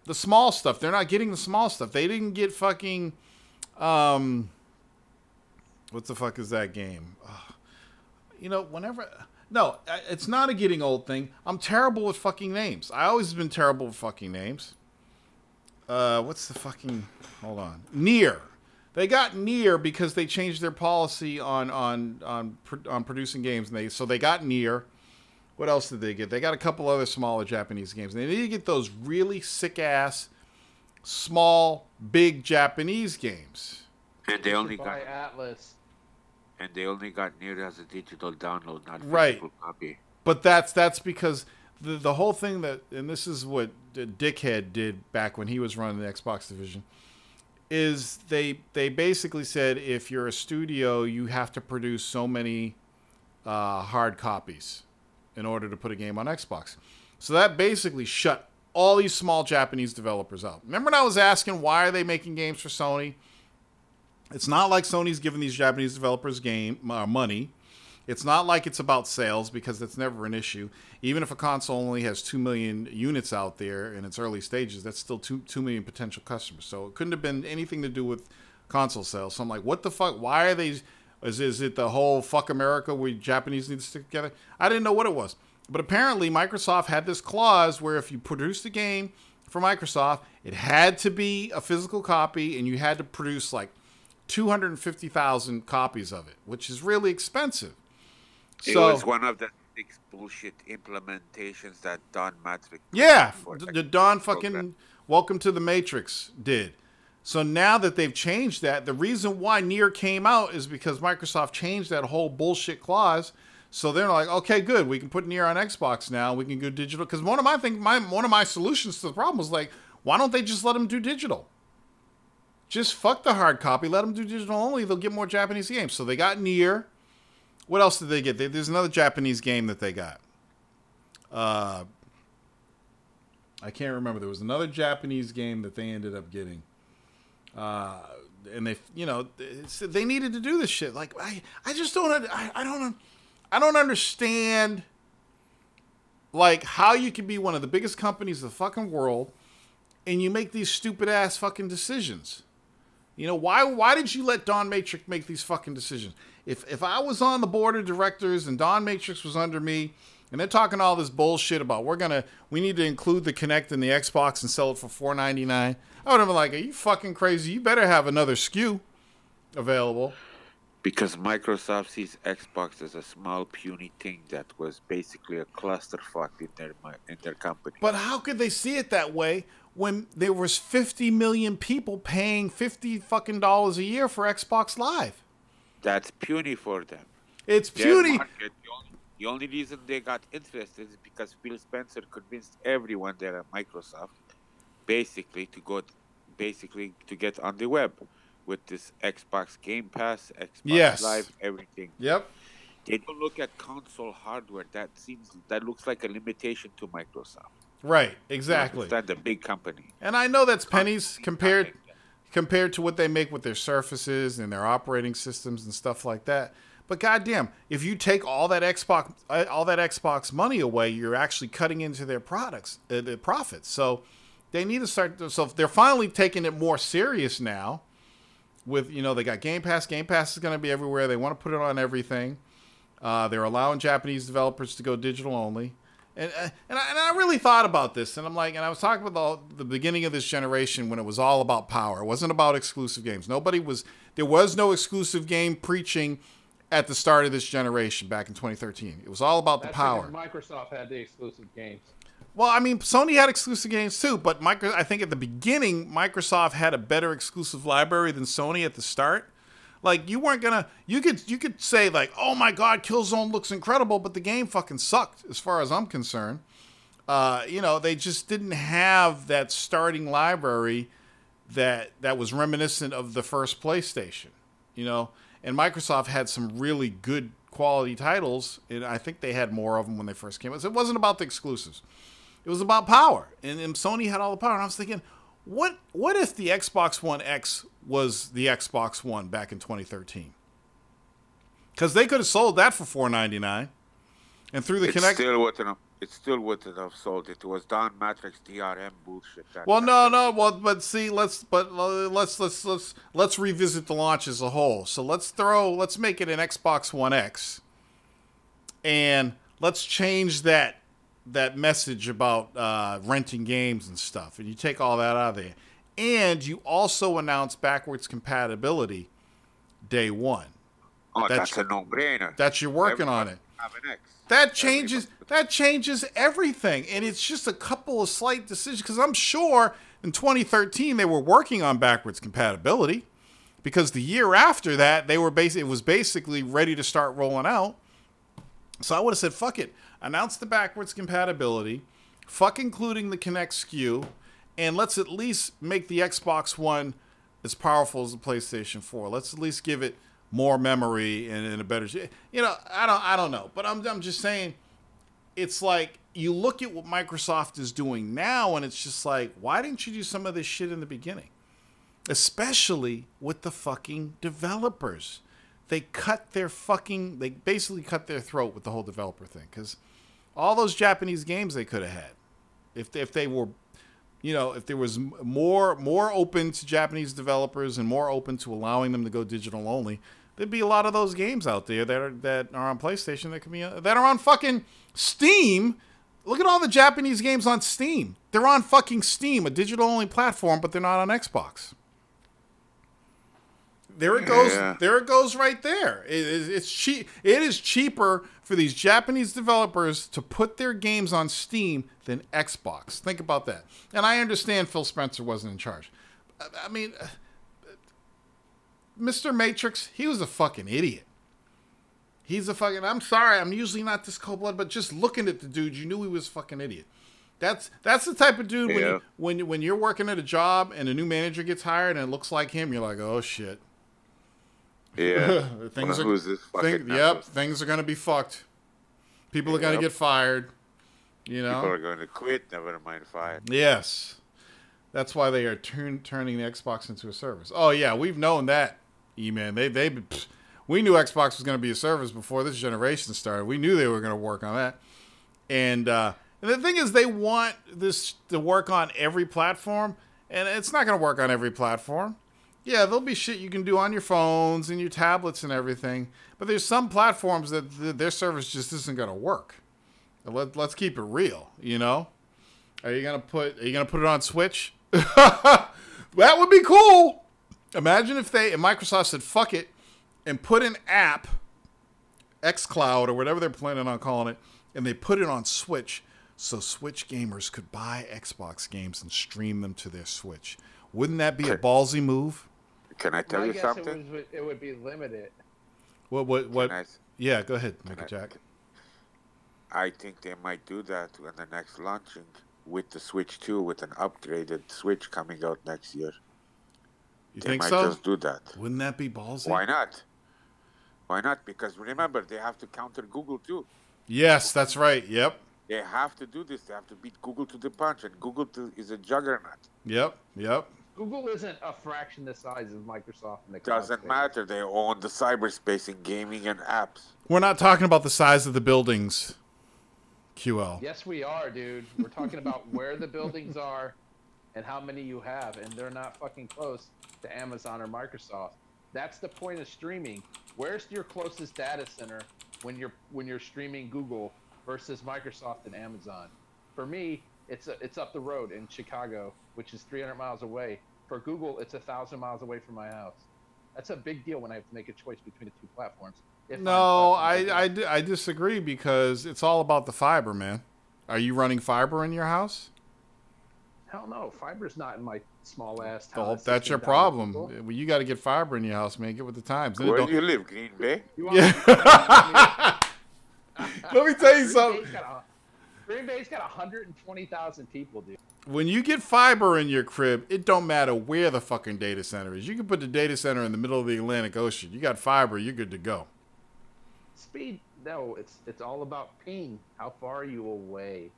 the small stuff. They're not getting the small stuff. They didn't get fucking what the fuck is that game? You know, no, it's not a getting old thing. I'm terrible with fucking names. I always been terrible with fucking names. What's the fucking? Hold on. Nier. They got Nier because they changed their policy on producing games, and so they got Nier. What else did they get? They got a couple other smaller Japanese games. They need to get those really sick ass, small, big Japanese games. And they only got Atlas. And they only got Nier as a digital download, not Right. physical copy. But that's because the whole thing that, and this is what Dickhead did back when he was running the Xbox division, is they basically said if you're a studio, you have to produce so many hard copies in order to put a game on Xbox. So that basically shut all these small Japanese developers out. Remember when I was asking why are they making games for Sony? It's not like Sony's giving these Japanese developers money. It's not like it's about sales because that's never an issue. Even if a console only has 2 million units out there in its early stages, that's still 2 million potential customers. So it couldn't have been anything to do with console sales. So I'm like, what the fuck? Why are they? Is it the whole fuck America where Japanese need to stick together? I didn't know what it was. But apparently Microsoft had this clause where if you produced a game for Microsoft, it had to be a physical copy and you had to produce like 250,000 copies of it, which is really expensive. It was one of the 6 bullshit implementations that Don Matrix. Yeah, the Don fucking Welcome to the Matrix did. So now that they've changed that, the reason why Nier came out is because Microsoft changed that whole bullshit clause. So they're like, okay, good, we can put Nier on Xbox now. We can go digital. Because one of my solutions to the problem was like, why don't they just let them do digital? Just fuck the hard copy. Let them do digital only. They'll get more Japanese games. So they got Nier. What else did they get? There's another Japanese game that they got. I can't remember. There was another Japanese game that they ended up getting. And they needed to do this shit. Like I just don't. I don't understand. Like how you can be one of the biggest companies in the fucking world, and you make these stupid ass fucking decisions. You know, why did you let Don Matrix make these fucking decisions? If I was on the board of directors and Don Matrix was under me And they're talking all this bullshit about we need to include the Kinect in the Xbox and sell it for $4.99. I would have been like, are you fucking crazy? You better have another SKU available. Because Microsoft sees Xbox as a small, puny thing that was basically a clusterfuck in their company. But how could they see it that way when there was 50 million people paying $50 fucking a year for Xbox Live? That's puny for them. It's puny. The only reason they got interested is because Phil Spencer convinced everyone there at Microsoft basically to get on the web with this Xbox Game Pass, Xbox Live, everything. Yep. They don't look at console hardware. That looks like a limitation to Microsoft. Right, exactly. That's a big company. And I know that's pennies compared to what they make with their Surfaces and their operating systems and stuff like that. But goddamn, if you take all that Xbox money away, you're actually cutting into their their profits. So they need to start. So they're finally taking it more serious now. With they got Game Pass. Game Pass is going to be everywhere. They want to put it on everything. They're allowing Japanese developers to go digital only. And I really thought about this, and I was talking about the beginning of this generation when it was all about power. It wasn't about exclusive games. There was no exclusive game preaching at the start of this generation back in 2013. It was all about the power. Microsoft had the exclusive games. Well, I mean, Sony had exclusive games too, but I think at the beginning, Microsoft had a better exclusive library than Sony at the start. Like, you could say like, oh my God, Killzone looks incredible, but the game fucking sucked as far as I'm concerned. They just didn't have that starting library that was reminiscent of the first PlayStation, And Microsoft had some really good quality titles, and I think they had more of them when they first came out. So it wasn't about the exclusives. It was about power. And Sony had all the power. And I was thinking, what if the Xbox One X was the Xbox One back in 2013? Because they could have sold that for $4.99. And through the Kinect... It still wouldn't have sold it. It was Don Matrix DRM bullshit. Let's revisit the launch as a whole. So let's make it an Xbox One X, and let's change that message about renting games and stuff. And you take all that out of there, and you also announce backwards compatibility day one. Oh, that's a no-brainer. That you're working on it. Have an X. That changes everything, and it's just a couple of slight decisions. Because I'm sure in 2013 they were working on backwards compatibility, because the year after that it was basically ready to start rolling out. So I would have said, fuck it, announce the backwards compatibility, fuck including the Kinect SKU, and let's at least make the Xbox One as powerful as the PlayStation 4. Let's at least give it more memory and a better, I don't know, but I'm just saying, it's like you look at what Microsoft is doing now, and it's just like, why didn't you do some of this shit in the beginning? Especially with the fucking developers. They basically cut their throat with the whole developer thing, because all those Japanese games they could have had, if they were, if there was more open to Japanese developers and more open to allowing them to go digital only, there'd be a lot of those games out there that are on PlayStation that are on fucking Steam. Look at all the Japanese games on Steam. They're on fucking Steam, a digital only platform, but they're not on Xbox. There it goes. Yeah. There it goes right there. It's cheap. It is cheaper for these Japanese developers to put their games on Steam than Xbox. Think about that. And I understand Phil Spencer wasn't in charge. I mean, Mr. Matrix, he was a fucking idiot. I'm sorry, I'm usually not this cold-blooded, but just looking at the dude, you knew he was a fucking idiot. That's the type of dude when you're working at a job and a new manager gets hired and it looks like him, you're like, oh shit. Yeah. Things are going to be fucked. People are going to get fired. People are going to quit, never mind fired. Yes. That's why they are turning the Xbox into a service. Oh yeah, we've known that, E-Man. We knew Xbox was going to be a service before this generation started. We knew they were going to work on that. And the thing is, they want this to work on every platform, and it's not going to work on every platform. Yeah, there'll be shit you can do on your phones and your tablets and everything, but there's some platforms that their service just isn't going to work. Let's keep it real. You know, are you gonna put it on Switch? That would be cool. Imagine if Microsoft said fuck it and put an app, Xcloud or whatever they're planning on calling it, and they put it on Switch so Switch gamers could buy Xbox games and stream them to their Switch. Wouldn't that be a ballsy move? Can I tell you something? It would be limited. What? Yeah, go ahead, make it, Jack. I think they might do that when the next launching with the Switch 2, with an upgraded Switch coming out next year. You they think might so? Just do that. Wouldn't that be ballsy? Why not? Why not? Because remember, they have to counter Google too. Yes, that's right. Yep. They have to do this. They have to beat Google to the punch, and Google is a juggernaut. Yep. Google isn't a fraction the size of Microsoft in the cloud Doesn't space. matter. They own the cyberspace in gaming and apps. We're not talking about the size of the buildings, QL. Yes, we are, dude. We're talking about where the buildings are and how many you have, and they're not fucking close to Amazon or Microsoft. That's the point of streaming. Where's your closest data center when you're streaming Google versus Microsoft and Amazon? For me, it's up the road in Chicago, which is 300 miles away. For Google, it's 1,000 miles away from my house. That's a big deal when I have to make a choice between the two platforms. No, I disagree because it's all about the fiber, man. Are you running fiber in your house? Hell no, fiber's not in my small ass town. That's your problem. Well, you got to get fiber in your house, man. Get with the times. Where do you live, Green Bay? Yeah. Let me tell you something. Green Bay's got 120,000 people, dude. When you get fiber in your crib, it don't matter where the fucking data center is. You can put the data center in the middle of the Atlantic Ocean. You got fiber, you're good to go. Speed, no, it's all about ping. How far are you away?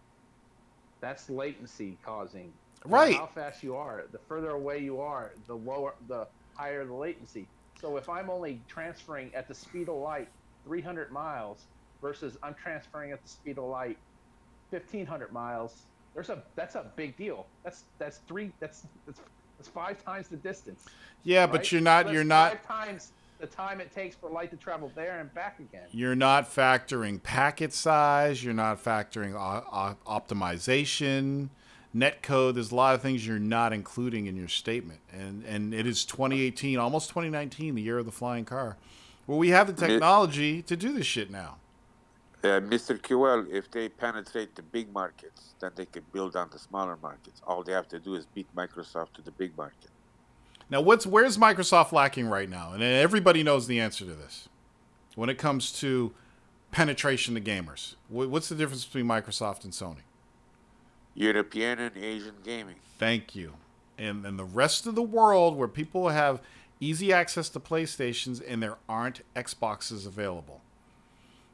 That's latency causing. Right. How fast you are. The further away you are, the higher the latency. So if I'm only transferring at the speed of light 300 miles versus I'm transferring at the speed of light 1,500 miles, that's a big deal. That's 5 times the distance. Yeah, right? but you're not 5 times the time it takes for light to travel there and back again. You're not factoring packet size. You're not factoring optimization, net code. There's a lot of things you're not including in your statement. And it is 2018, almost 2019, the year of the flying car. Well, we have the technology to do this shit now. Mr. QL, if they penetrate the big markets, then they can build on the smaller markets. All they have to do is beat Microsoft to the big market. Now, where's Microsoft lacking right now? And everybody knows the answer to this. When it comes to penetration to gamers, what's the difference between Microsoft and Sony? European and Asian gaming. Thank you. And the rest of the world where people have easy access to PlayStations and there aren't Xboxes available.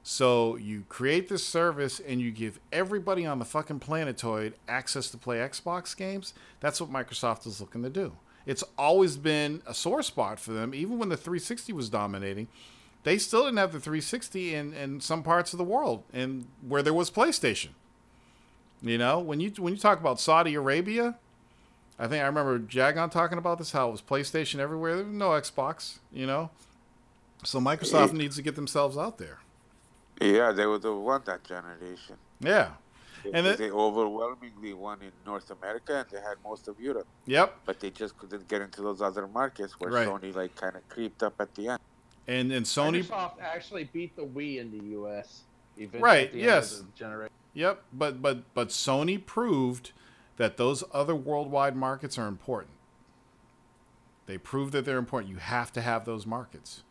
So you create this service and you give everybody on the fucking planetoid access to play Xbox games. That's what Microsoft is looking to do. It's always been a sore spot for them. Even when the 360 was dominating, they still didn't have the 360 in some parts of the world and where there was PlayStation. You know, when you talk about Saudi Arabia, I think I remember Jagon talking about this, how it was PlayStation everywhere. There was no Xbox, you know. So Microsoft needs to get themselves out there. Yeah, they would have won that generation. Yeah. And they overwhelmingly won in North America, and they had most of Europe. Yep. But they just couldn't get into those other markets where Sony kind of creeped up at the end. And Sony Microsoft actually beat the Wii in the U.S. Even right. At the Yes. End of the generation. Yep. But Sony proved that those other worldwide markets are important. They proved that they're important. You have to have those markets.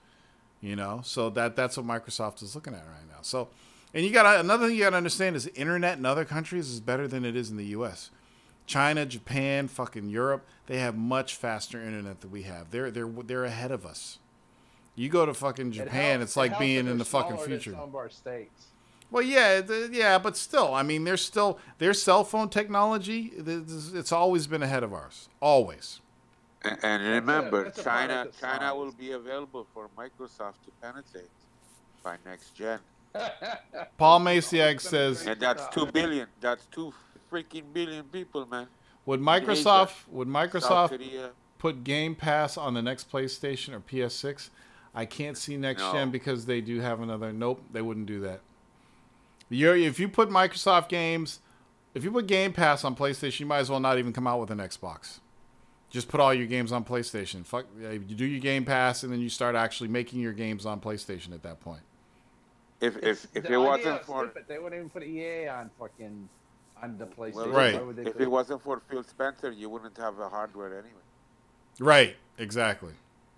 You know, so that's what Microsoft is looking at right now. So, and another thing you got to understand is the internet in other countries is better than it is in the U.S. China, Japan, fucking Europe, they have much faster internet than we have. They're ahead of us. You go to fucking Japan, it's like being in the fucking future. Some of our states. Well, yeah, but still, I mean, their cell phone technology, it's always been ahead of ours, always. And remember, that's a China will be available for Microsoft to penetrate by next gen. Paul Masiak says, and that's 2 billion. That's 2 freaking billion people, man. Would Microsoft put Game Pass on the next PlayStation or PS6? I can't see next gen because they do have another. Nope, they wouldn't do that. If you put Microsoft games, if you put Game Pass on PlayStation, you might as well not even come out with an Xbox. Just put all your games on PlayStation. Fuck, you do your Game Pass, and then you start actually making your games on PlayStation at that point. If it wasn't for they wouldn't even put EA on fucking on the PlayStation. well, Right. Why would they if it wasn't for Phil Spencer, you wouldn't have the hardware anyway. Right. Exactly.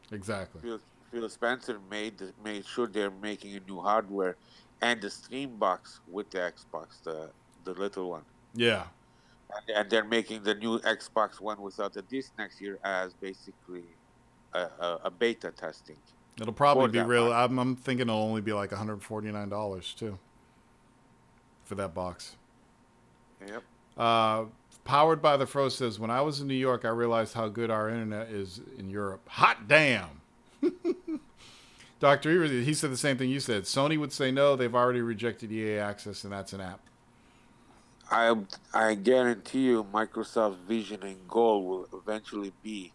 Phil Spencer made sure they're making a new hardware and the Stream Box with the Xbox, the little one. Yeah. And they're making the new Xbox One without the disc next year as basically a beta testing. It'll probably For be that real. box. I'm thinking it'll only be like $149 too for that box. Yep. Powered by the Fro says, when I was in New York, I realized how good our internet is in Europe. Hot damn. Dr. Evers, he said the same thing you said. Sony would say no. They've already rejected EA Access, and that's an app. I guarantee you Microsoft's vision and goal will eventually be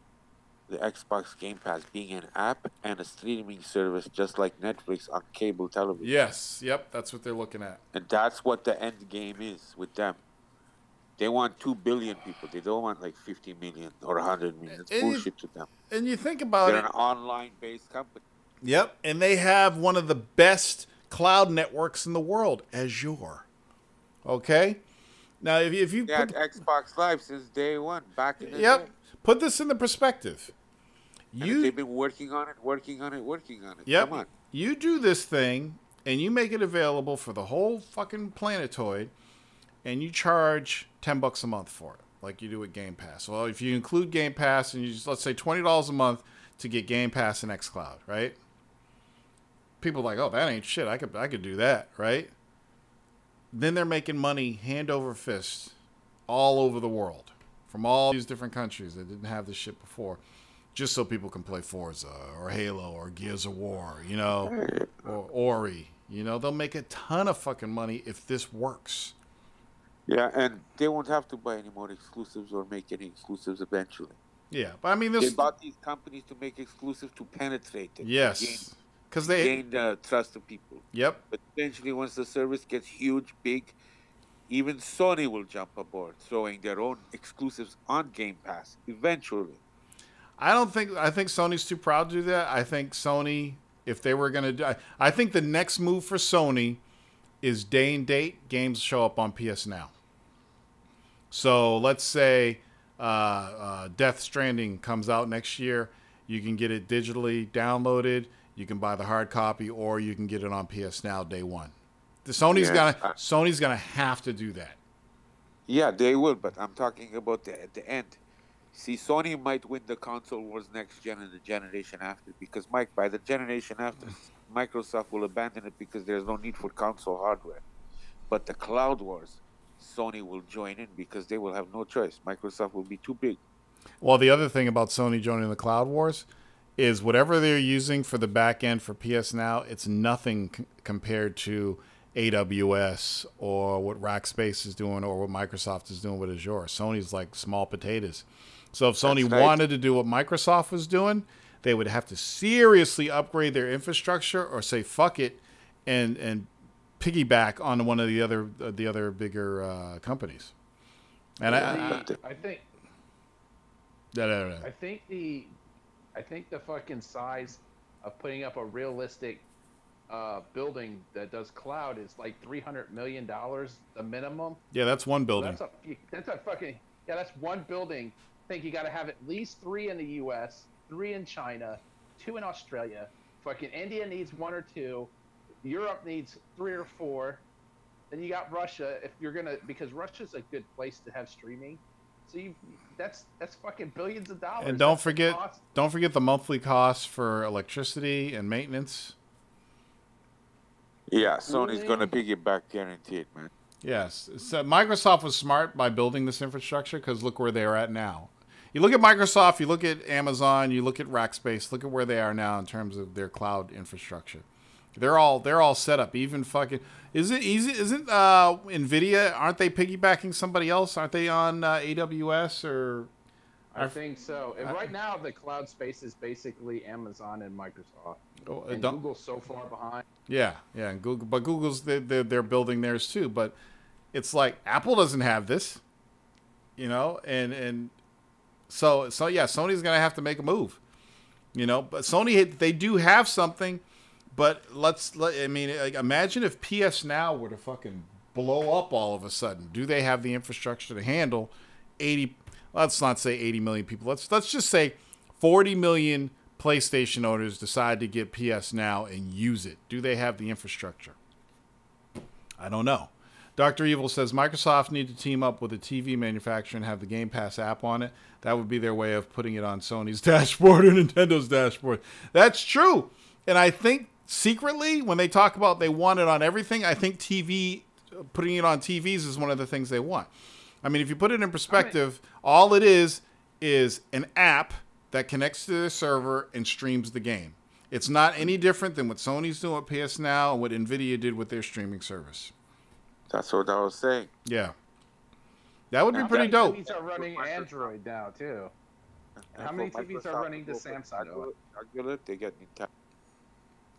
the Xbox Game Pass being an app and a streaming service just like Netflix on cable television. Yes. Yep. That's what they're looking at. And that's what the end game is with them. They want 2 billion people. They don't want like 50 million or 100 million. It's bullshit to them. And you think about They're it. an online-based company. Yep. And they have one of the best cloud networks in the world, Azure. Okay? Now, if you They had Xbox Live since day one, back in the Yep. day. Put this into perspective. And they've been working on it. Yep. Come on. You do this thing, and you make it available for the whole fucking planetoid, and you charge $10 a month for it, like you do with Game Pass. Well, if you include Game Pass, and you just, let's say $20 a month to get Game Pass and Xcloud, right? People are like, oh, that ain't shit. I could do that, right? Then they're making money hand over fist all over the world from all these different countries that didn't have this shit before, just so people can play Forza or Halo or Gears of War, you know, or Ori. You know, they'll make a ton of fucking money if this works. Yeah, and they won't have to buy any more exclusives or make any exclusives eventually. Yeah, but I mean, They this. bought these companies to make exclusives to penetrate it. Yes, because they. Gain the trust of people. Yep. But eventually, once the service gets huge, big, even Sony will jump aboard, throwing their own exclusives on Game Pass eventually. I think Sony's too proud to do that. I think Sony, if they were going to do, I think the next move for Sony is day and date games show up on PS Now. So let's say Death Stranding comes out next year. You can get it digitally downloaded. You can buy the hard copy, or you can get it on PS Now day one. Sony's gonna have to do that. Yeah, they will, but I'm talking about the end. See, Sony might win the console wars next gen and the generation after, because Mike, by the generation after, Microsoft will abandon it because there's no need for console hardware. But the cloud wars, Sony will join in because they will have no choice. Microsoft will be too big. Well, the other thing about Sony joining the cloud wars is whatever they're using for the back end for PS Now, it's nothing compared to AWS or what Rackspace is doing or what Microsoft is doing with Azure. Sony's like small potatoes. So if Sony wanted to do what Microsoft was doing, they would have to seriously upgrade their infrastructure or say fuck it and piggyback on one of the other bigger companies. And I think no. I think the fucking size of putting up a realistic building that does cloud is like $300 million, the minimum. Yeah, that's one building. That's one building. I think you got to have at least 3 in the U.S., 3 in China, 2 in Australia. Fucking India needs 1 or 2. Europe needs 3 or 4. Then you got Russia. If you're gonna, because Russia's a good place to have streaming. So that's fucking billions of dollars. And don't forget the monthly costs for electricity and maintenance. Yeah, Sony's going to piggyback, guaranteed, man. Yes. So Microsoft was smart by building this infrastructure because look where they're at now. You look at Microsoft, you look at Amazon, you look at Rackspace, look at where they are now in terms of their cloud infrastructure. They're all set up. Even fucking isn't Nvidia? Aren't they piggybacking somebody else? Aren't they on AWS or I think so. And right now, the cloud space is basically Amazon and Microsoft. And Google's so far behind. Yeah, and Google, but Google's they're building theirs too. But it's like Apple doesn't have this, and so yeah, Sony's gonna have to make a move, But Sony, they do have something, but imagine if PS Now were to fucking blow up all of a sudden. Do they have the infrastructure to handle 80? Let's not say 80 million people. Let's just say 40 million PlayStation owners decide to get PS Now and use it. Do they have the infrastructure? I don't know. Dr. Evil says Microsoft need to team up with a TV manufacturer and have the Game Pass app on it. That would be their way of putting it on Sony's dashboard or Nintendo's dashboard. That's true. And I think secretly, when they talk about they want it on everything, I think putting it on TVs is one of the things they want. I mean, if you put it in perspective, all it is an app that connects to their server and streams the game. It's not any different than what Sony's doing with PS Now and what Nvidia did with their streaming service. That's what I was saying. Yeah. That would be pretty dope. TVs are running Android now, too. And how many TVs are running the Samsung? They get Nintendo.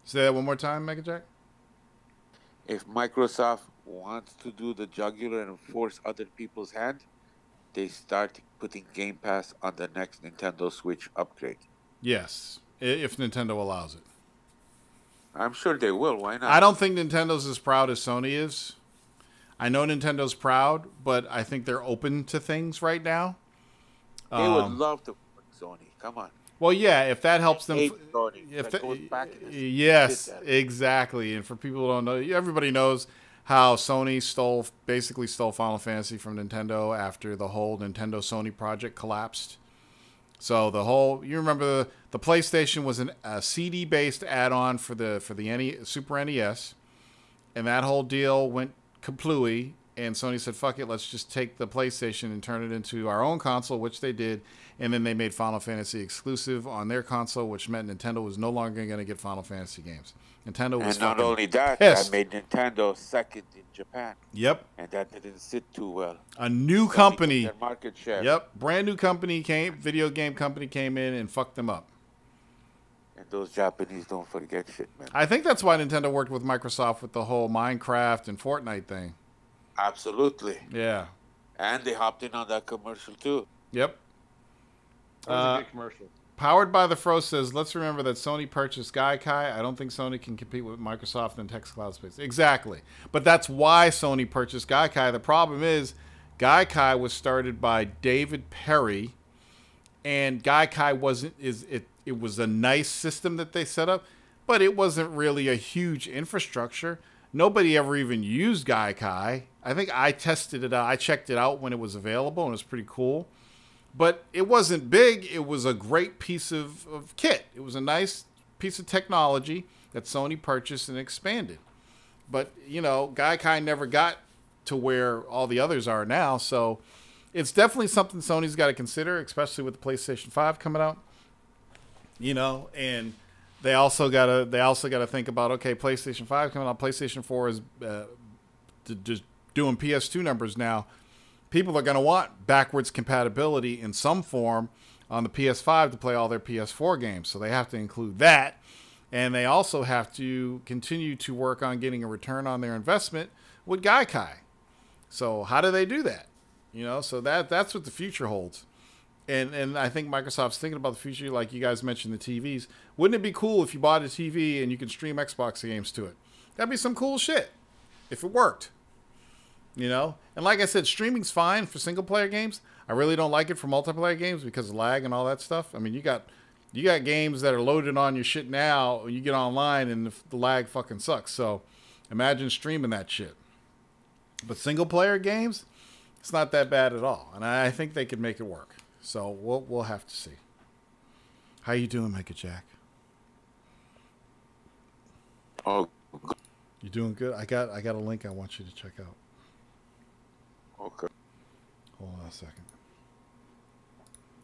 Say that one more time, Mega Jack. If Microsoft wants to do the jugular and force other people's hand, they start putting Game Pass on the next Nintendo Switch upgrade. Yes, if Nintendo allows it. I'm sure they will. Why not? I don't think Nintendo's as proud as Sony is. I know Nintendo's proud, but I think they're open to things right now. They would love to put Sony. Come on. Well, yeah, if that helps them. Yes, exactly. And for people who don't know, everybody knows how Sony basically stole Final Fantasy from Nintendo after the whole Nintendo Sony project collapsed. So you remember the PlayStation was a CD based add-on for the Super NES, and that whole deal went kaplooey. And Sony said, fuck it, let's just take the PlayStation and turn it into our own console, which they did. And then they made Final Fantasy exclusive on their console, which meant Nintendo was no longer going to get Final Fantasy games. Nintendo was not only that, pissed. That made Nintendo second in Japan. Yep. And that didn't sit too well. A new company. Their market share. Yep. Brand new company video game company came in and fucked them up. And those Japanese don't forget shit, man. I think that's why Nintendo worked with Microsoft with the whole Minecraft and Fortnite thing. Absolutely. Yeah. And they hopped in on that commercial too. Yep. That was a good commercial. Powered by the Fro says, let's remember that Sony purchased Gaikai. I don't think Sony can compete with Microsoft in Xcloud space. Exactly. But that's why Sony purchased Gaikai. The problem is Gaikai was started by David Perry, and Gaikai it was a nice system that they set up, but it wasn't really a huge infrastructure. Nobody ever even used Gaikai. I think I tested it out. I checked it out when it was available, and it was pretty cool. But it wasn't big. It was a great piece of kit. It was a nice piece of technology that Sony purchased and expanded. But, Gaikai never got to where all the others are now. So it's definitely something Sony's got to consider, especially with the PlayStation 5 coming out. And they also got to think about, okay, PlayStation 5 coming out. PlayStation 4 is just doing PS2 numbers now. People are going to want backwards compatibility in some form on the PS5 to play all their PS4 games. So they have to include that. And they also have to continue to work on getting a return on their investment with Gaikai. So how do they do that? So that's what the future holds. And I think Microsoft's thinking about the future, like you guys mentioned, the TVs. Wouldn't it be cool if you bought a TV and you could stream Xbox games to it? That'd be some cool shit if it worked. And like I said, streaming's fine for single player games. I really don't like it for multiplayer games because of lag and all that stuff. I mean, you got games that are loaded on your shit now, you get online and the lag fucking sucks. So imagine streaming that shit. But single player games, it's not that bad at all. And I think they could make it work. So we'll have to see. How you doing, Mega Jack? Oh, you doing good? I got a link I want you to check out. Okay. Hold on a second.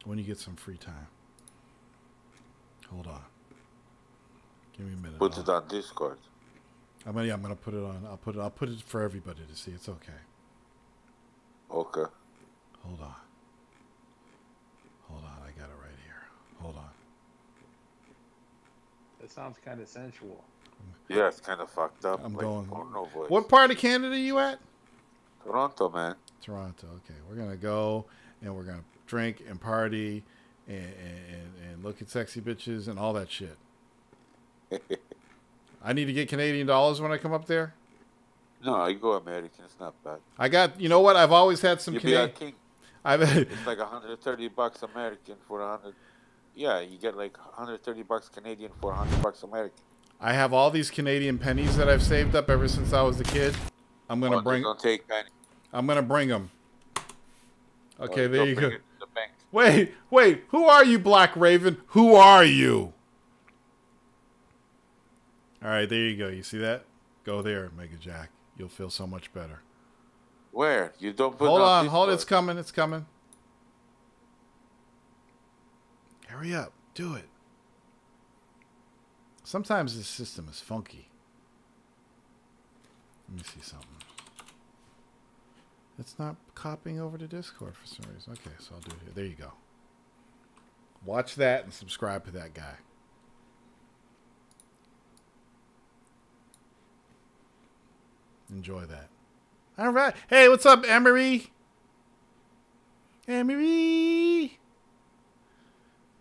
When you get some free time. Hold on. Give me a minute. Put it on Discord. I'm gonna put it on. I'll put it for everybody to see. It's okay. Okay. Hold on. That sounds kind of sensual. Yeah, it's kind of fucked up. I'm like going. porno voice. What part of Canada are you at? Toronto, man. Toronto. Okay, we're gonna go and we're gonna drink and party and look at sexy bitches and all that shit. I need to get Canadian dollars when I come up there. No, you go American. It's not bad. I got. You know what? I've always had some You be a Canadian. king. I've. It's like $130 American for 100. Yeah, you get like $130 Canadian for $100 American. I have all these Canadian pennies that I've saved up ever since I was a kid. I'm gonna bring. Don't take penny. I'm gonna bring them. Okay, there you go. The bank. Wait. Who are you, Black Raven? Who are you? All right, there you go. You see that? Go there, Mega Jack. You'll feel so much better. Where? You don't put Hold on. Discord. It's coming. It's coming. Hurry up. Do it. Sometimes this system is funky. Let me see something. It's not copying over to Discord for some reason. Okay, so I'll do it here. There you go. Watch that and subscribe to that guy. Enjoy that. All right. Hey, what's up, Emery? Emery.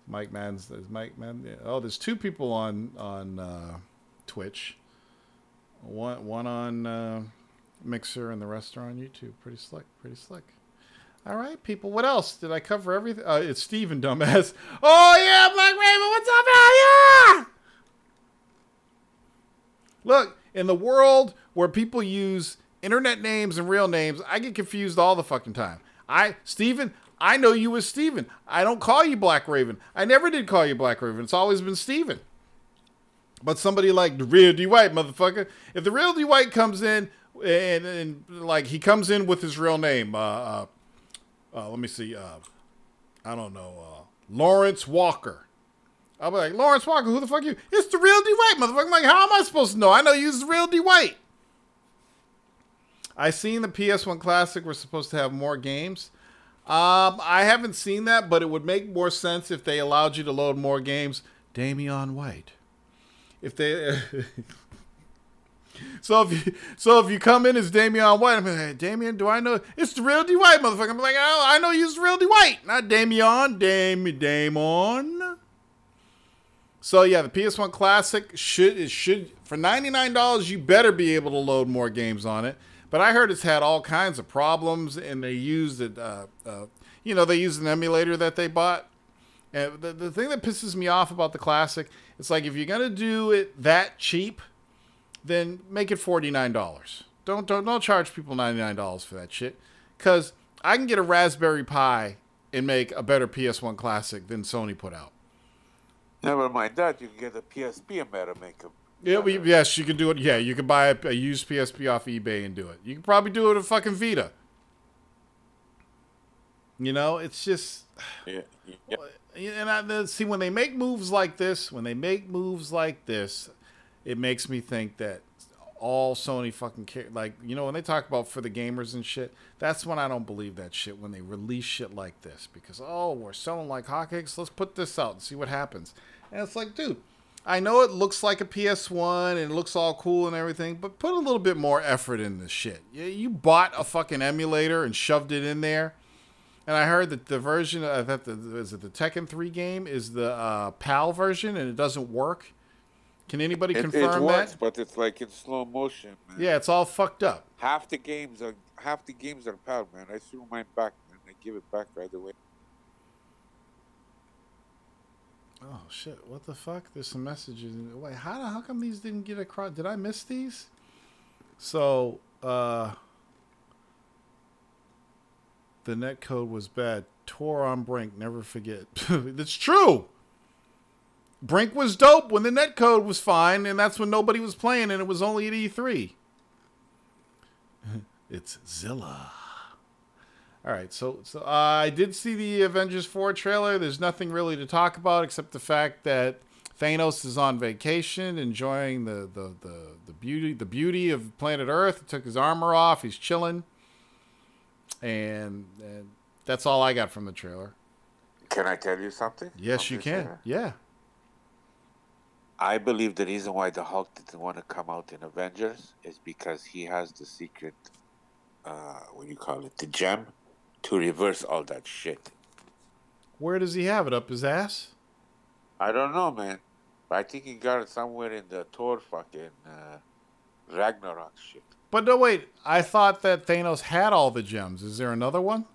Mike Man's. There's Mike Man. Oh, there's two people on Twitch. One on Mixer and the rest are on YouTube. Pretty slick. Pretty slick. All right, people. What else? Did I cover everything? It's Steven, dumbass. Oh, yeah, Black Raven. What's up, hell yeah? Look, in the world where people use internet names and real names, I get confused all the fucking time. Steven, I know you as Steven. I don't call you Black Raven. I never did call you Black Raven. It's always been Steven. But somebody like the real D White, motherfucker. If the real D White comes in and like he comes in with his real name, let me see, I don't know, Lawrence Walker. I'll be like, Lawrence Walker, who the fuck are you? It's the real D White, motherfucker. I'm like, how am I supposed to know? I know you's the real D White. I seen the PS1 Classic we're supposed to have more games. I haven't seen that, but it would make more sense if they allowed you to load more games. Damian White. If they so if you come in as Damian White, I'm like, hey, Damian, do I know? It's the real D White, motherfucker. I'm like, oh, I know you's the real D White, not Damian. Damon. So yeah, the PS1 Classic should for $99 you better be able to load more games on it. But I heard it's had all kinds of problems, and they used it. They used an emulator that they bought. And the thing that pisses me off about the Classic, it's like if you're gonna do it that cheap, then make it $49. Don't charge people $99 for that shit. Because I can get a Raspberry Pi and make a better PS1 Classic than Sony put out. Never mind that. You can get a PSP and better make them. Yes, you can do it. Yeah, you can buy a used PSP off eBay and do it. You can probably do it with a fucking Vita. You know, it's just... Yeah. And see, when they make moves like this, it makes me think that all Sony fucking care. Like, you know, when they talk about for the gamers and shit, that's when I don't believe that shit, when they release shit like this. Because, we're selling like hotcakes, let's put this out and see what happens. And it's like, dude, I know it looks like a PS1 and it looks all cool and everything, but put a little bit more effort in this shit. You bought a fucking emulator and shoved it in there. And I heard that the version of the Tekken 3 game is the PAL version, and it doesn't work. Can anybody confirm it works, that? But it's like in slow motion, man. Yeah, it's all fucked up. Half the games are PAL, man. I threw mine back, man. I give it back right away. Oh shit! What the fuck? There's some messages. Wait, how come these didn't get across? Did I miss these? So, the net code was bad. Tore on Brink. Never forget. That's true. Brink was dope when the net code was fine, and that's when nobody was playing, and it was only at E3. It's Zilla. All right, so I did see the Avengers 4 trailer. There's nothing really to talk about except the fact that Thanos is on vacation, enjoying the beauty of planet Earth. He took his armor off. He's chilling. And that's all I got from the trailer. Can I tell you something? Yes, you can. Yeah. I believe the reason why the Hulk didn't want to come out in Avengers is because he has the secret, what do you call it, the gem, to reverse all that shit. Where does he have it? Up his ass? I don't know, man. But I think he got it somewhere in the Thor fucking Ragnarok shit. But no, wait. I thought that Thanos had all the gems. Is there another one?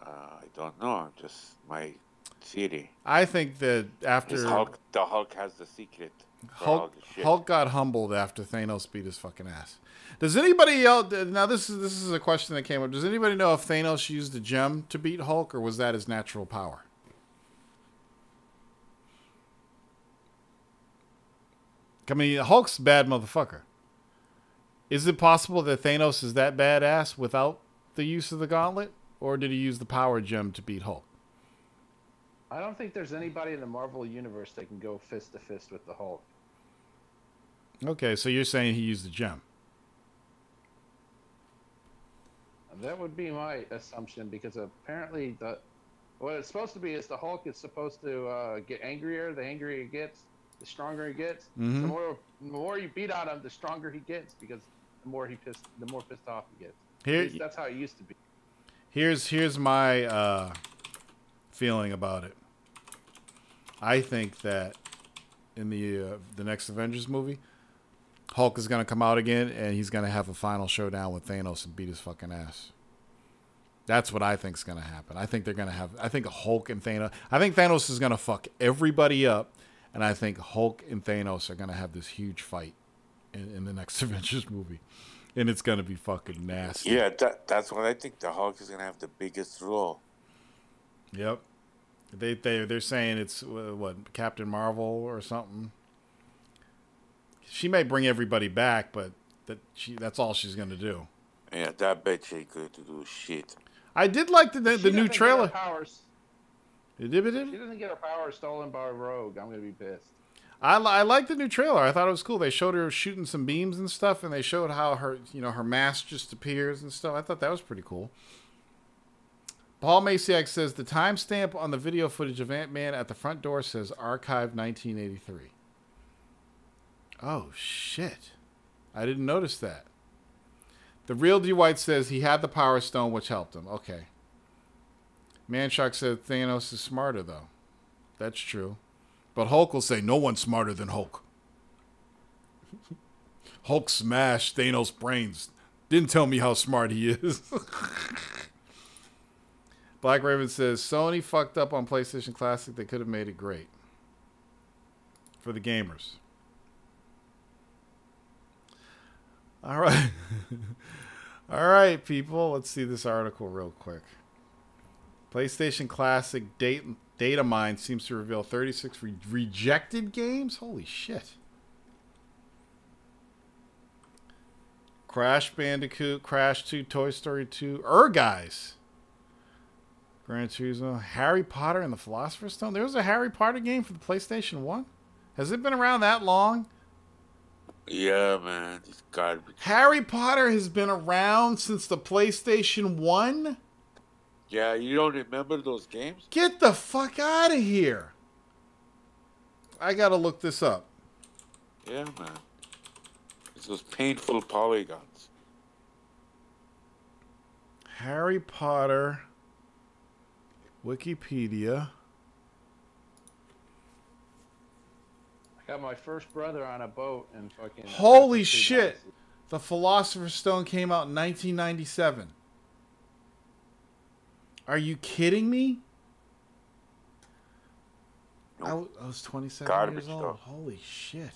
I don't know. Just my theory. I think that after The Hulk has the secret. For all the shit. Hulk got humbled after Thanos beat his fucking ass. Does anybody else? Now this is a question that came up. Does anybody know if Thanos used the gem to beat Hulk, or was that his natural power? I mean, Hulk's a bad motherfucker. Is it possible that Thanos is that badass without the use of the gauntlet? Or did he use the power gem to beat Hulk? I don't think there's anybody in the Marvel universe that can go fist to fist with the Hulk. Okay, so you're saying he used the gem. That would be my assumption, because apparently what it's supposed to be is the Hulk is supposed to get angrier. The angrier he gets, the stronger he gets. Mm-hmm. The more you beat on him, the stronger he gets, because the more pissed off he gets. That's how it used to be. Here's my feeling about it. I think that in the next Avengers movie, Hulk is going to come out again, and he's going to have a final showdown with Thanos and beat his fucking ass. That's what I think is going to happen. I think they're going to have... I think Hulk and Thanos... I think Thanos is going to fuck everybody up, and I think Hulk and Thanos are going to have this huge fight in the next Avengers movie. And it's going to be fucking nasty. Yeah, that's what I think. The Hulk is going to have the biggest role. Yep. They're saying it's, what, Captain Marvel or something? She may bring everybody back, but that's all she's going to do. Yeah, that bitch ain't going to do shit. I did like the new trailer. She doesn't get her powers stolen by Rogue. I'm going to be pissed. I like the new trailer. I thought it was cool. They showed her shooting some beams and stuff, and they showed how her mask just appears and stuff. I thought that was pretty cool. Paul Masiak says the timestamp on the video footage of Ant-Man at the front door says archive 1983. Oh, shit. I didn't notice that. The real D. White says he had the Power Stone, which helped him. Okay. Manshark said Thanos is smarter, though. That's true. But Hulk will say, no one's smarter than Hulk. Hulk smashed Thanos' brains. Didn't tell me how smart he is. Black Raven says, Sony fucked up on PlayStation Classic. They could have made it great. For the gamers. All right. All right, people. Let's see this article real quick. PlayStation Classic data mine seems to reveal 36 rejected games. Holy shit. Crash Bandicoot, Crash 2, Toy Story 2, Guys. Gran Turismo, Harry Potter and the Philosopher's Stone. There was a Harry Potter game for the PlayStation 1? Has it been around that long? Yeah, man. It's garbage. Harry Potter has been around since the PlayStation 1? Yeah, you don't remember those games? Get the fuck out of here. I gotta look this up. Yeah, man. It's those painful polygons. Harry Potter... Wikipedia. I got my first brother on a boat and fucking... Holy shit! The Philosopher's Stone came out in 1997. Are you kidding me? Nope. I was 27 Garbage years old. stuff. Holy shit.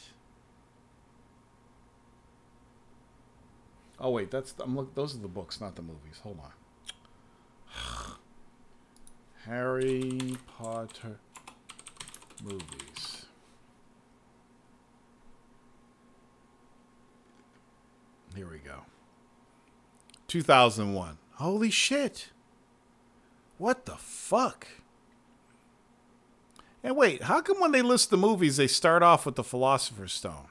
Oh wait, those are the books, not the movies. Hold on. Harry Potter movies. Here we go. 2001. Holy shit. What the fuck? And wait, how come when they list the movies, they start off with the Philosopher's Stone?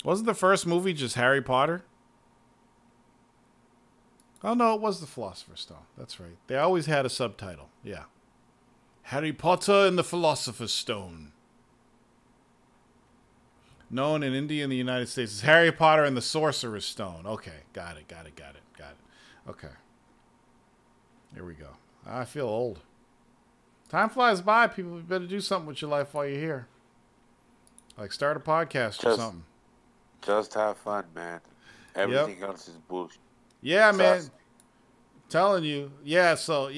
Wasn't the first movie just Harry Potter? Oh, no, it was the Philosopher's Stone. That's right. They always had a subtitle. Yeah. Harry Potter and the Philosopher's Stone. Known in India and the United States as Harry Potter and the Sorcerer's Stone. Okay, got it. Okay. Here we go. I feel old. Time flies by, people. You better do something with your life while you're here. Like start a podcast or something. Just have fun, man. Everything else is bullshit. Yeah, man. Telling you. Yeah, so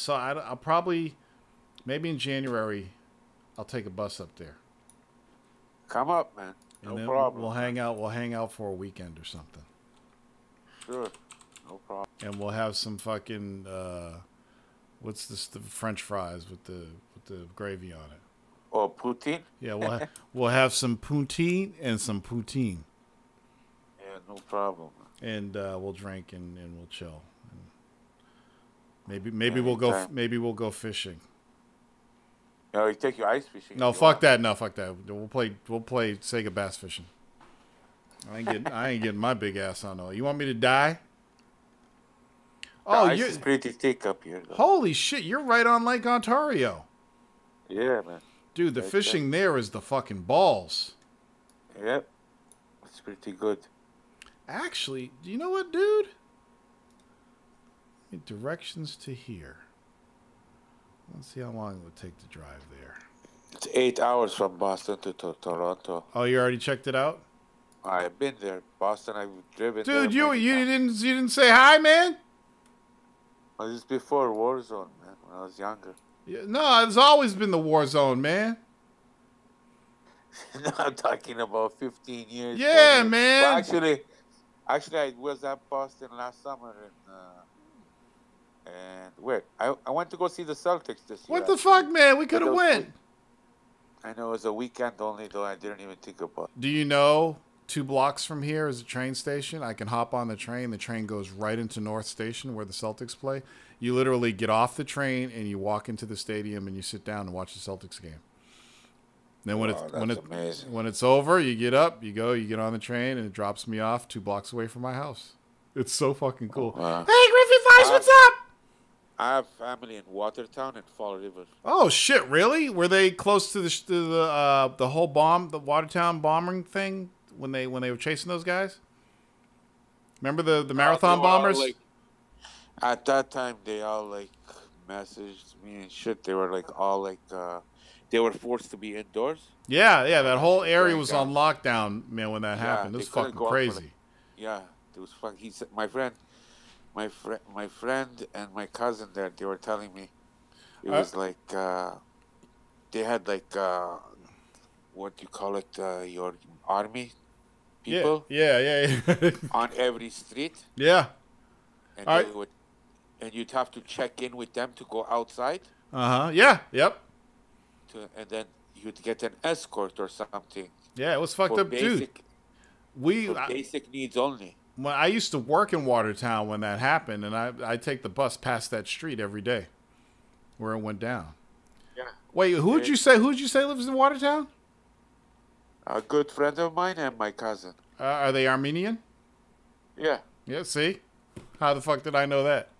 I'll probably, maybe in January, I'll take a bus up there. Come up, man. No problem. We'll hang out for a weekend or something. Sure. No problem. And we'll have some fucking what's this? The French fries with the gravy on it. Oh, poutine? Yeah, we'll have some poutine and some poutine. Yeah, no problem. And we'll drink and we'll chill. And maybe we'll go fishing. No, you take your ice fishing. No, fuck that. We'll play Sega bass fishing. I ain't getting my big ass on. You want me to die? The ice is pretty thick up here, though. Holy shit, you're right on Lake Ontario. Yeah, man. Dude, the fishing there is the fucking balls. Yep. It's pretty good. Actually, do you know what, dude? Directions to here. Let's see how long it would take to drive there. It's 8 hours from Boston to Toronto. Oh, you already checked it out? I've been there. Boston, I've driven there. Dude, you didn't say hi, man? Well, this is before Warzone, man, when I was younger. Yeah, no, it's always been the Warzone, man. No, I'm talking about 15 years. Yeah, man. Well, actually, I was at Boston last summer, and wait, I went to go see the Celtics this year. What the fuck, man? We could have went. I know it was a weekend only, though. I didn't even think about it. Do you know 2 blocks from here is a train station? I can hop on the train. The train goes right into North Station where the Celtics play. You literally get off the train and you walk into the stadium and you sit down and watch the Celtics game. Then when it's over, you get up, you get on the train, and it drops me off 2 blocks away from my house. It's so fucking cool. Wow. Hey, Griffin Vice, what's up? I have family in Watertown and Fall River. Oh shit! Really? Were they close to the whole the Watertown bombing thing when they were chasing those guys? Remember the marathon bombers? At that time, they all messaged me and shit. They were all they were forced to be indoors. Yeah. That whole area was on lockdown, man, when that happened. It was fucking crazy. Yeah, it was fucking. He said, my friend and my cousin there, they were telling me it was they had what do you call it, your army people. Yeah. On every street. Yeah. And you'd have to check in with them to go outside. Yeah. Yep. And then you'd get an escort or something. Yeah, it was fucked up, dude. Basic needs only. When I used to work in Watertown when that happened, and I take the bus past that street every day, where it went down. Yeah. Wait, who'd you say lives in Watertown? A good friend of mine and my cousin. Are they Armenian? Yeah. Yeah. See, how the fuck did I know that?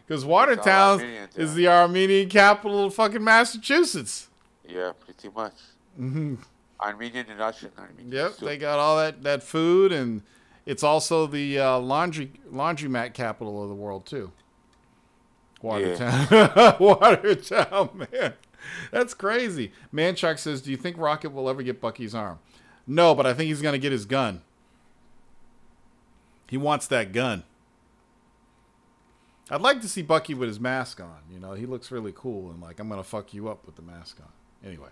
Because Watertown is the Armenian capital of fucking Massachusetts. Yeah, pretty much. Mm-hmm. Armenian and Russian Armenian. Yep, they got all that food, and it's also the laundromat capital of the world too. Watertown, yeah. Watertown, man, that's crazy. Manchuck says, "Do you think Rocket will ever get Bucky's arm?" No, but I think he's gonna get his gun. He wants that gun. I'd like to see Bucky with his mask on. You know, he looks really cool, and I'm gonna fuck you up with the mask on. Anyway.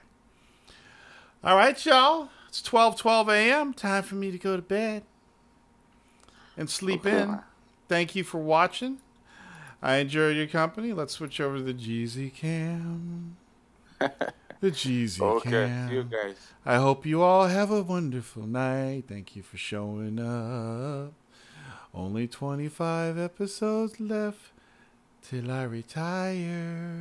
All right, y'all. It's 12:12 a.m. Time for me to go to bed and sleep in. Thank you for watching. I enjoyed your company. Let's switch over to the Jeezy Cam. The Jeezy Cam. See you guys. I hope you all have a wonderful night. Thank you for showing up. Only 25 episodes left till I retire.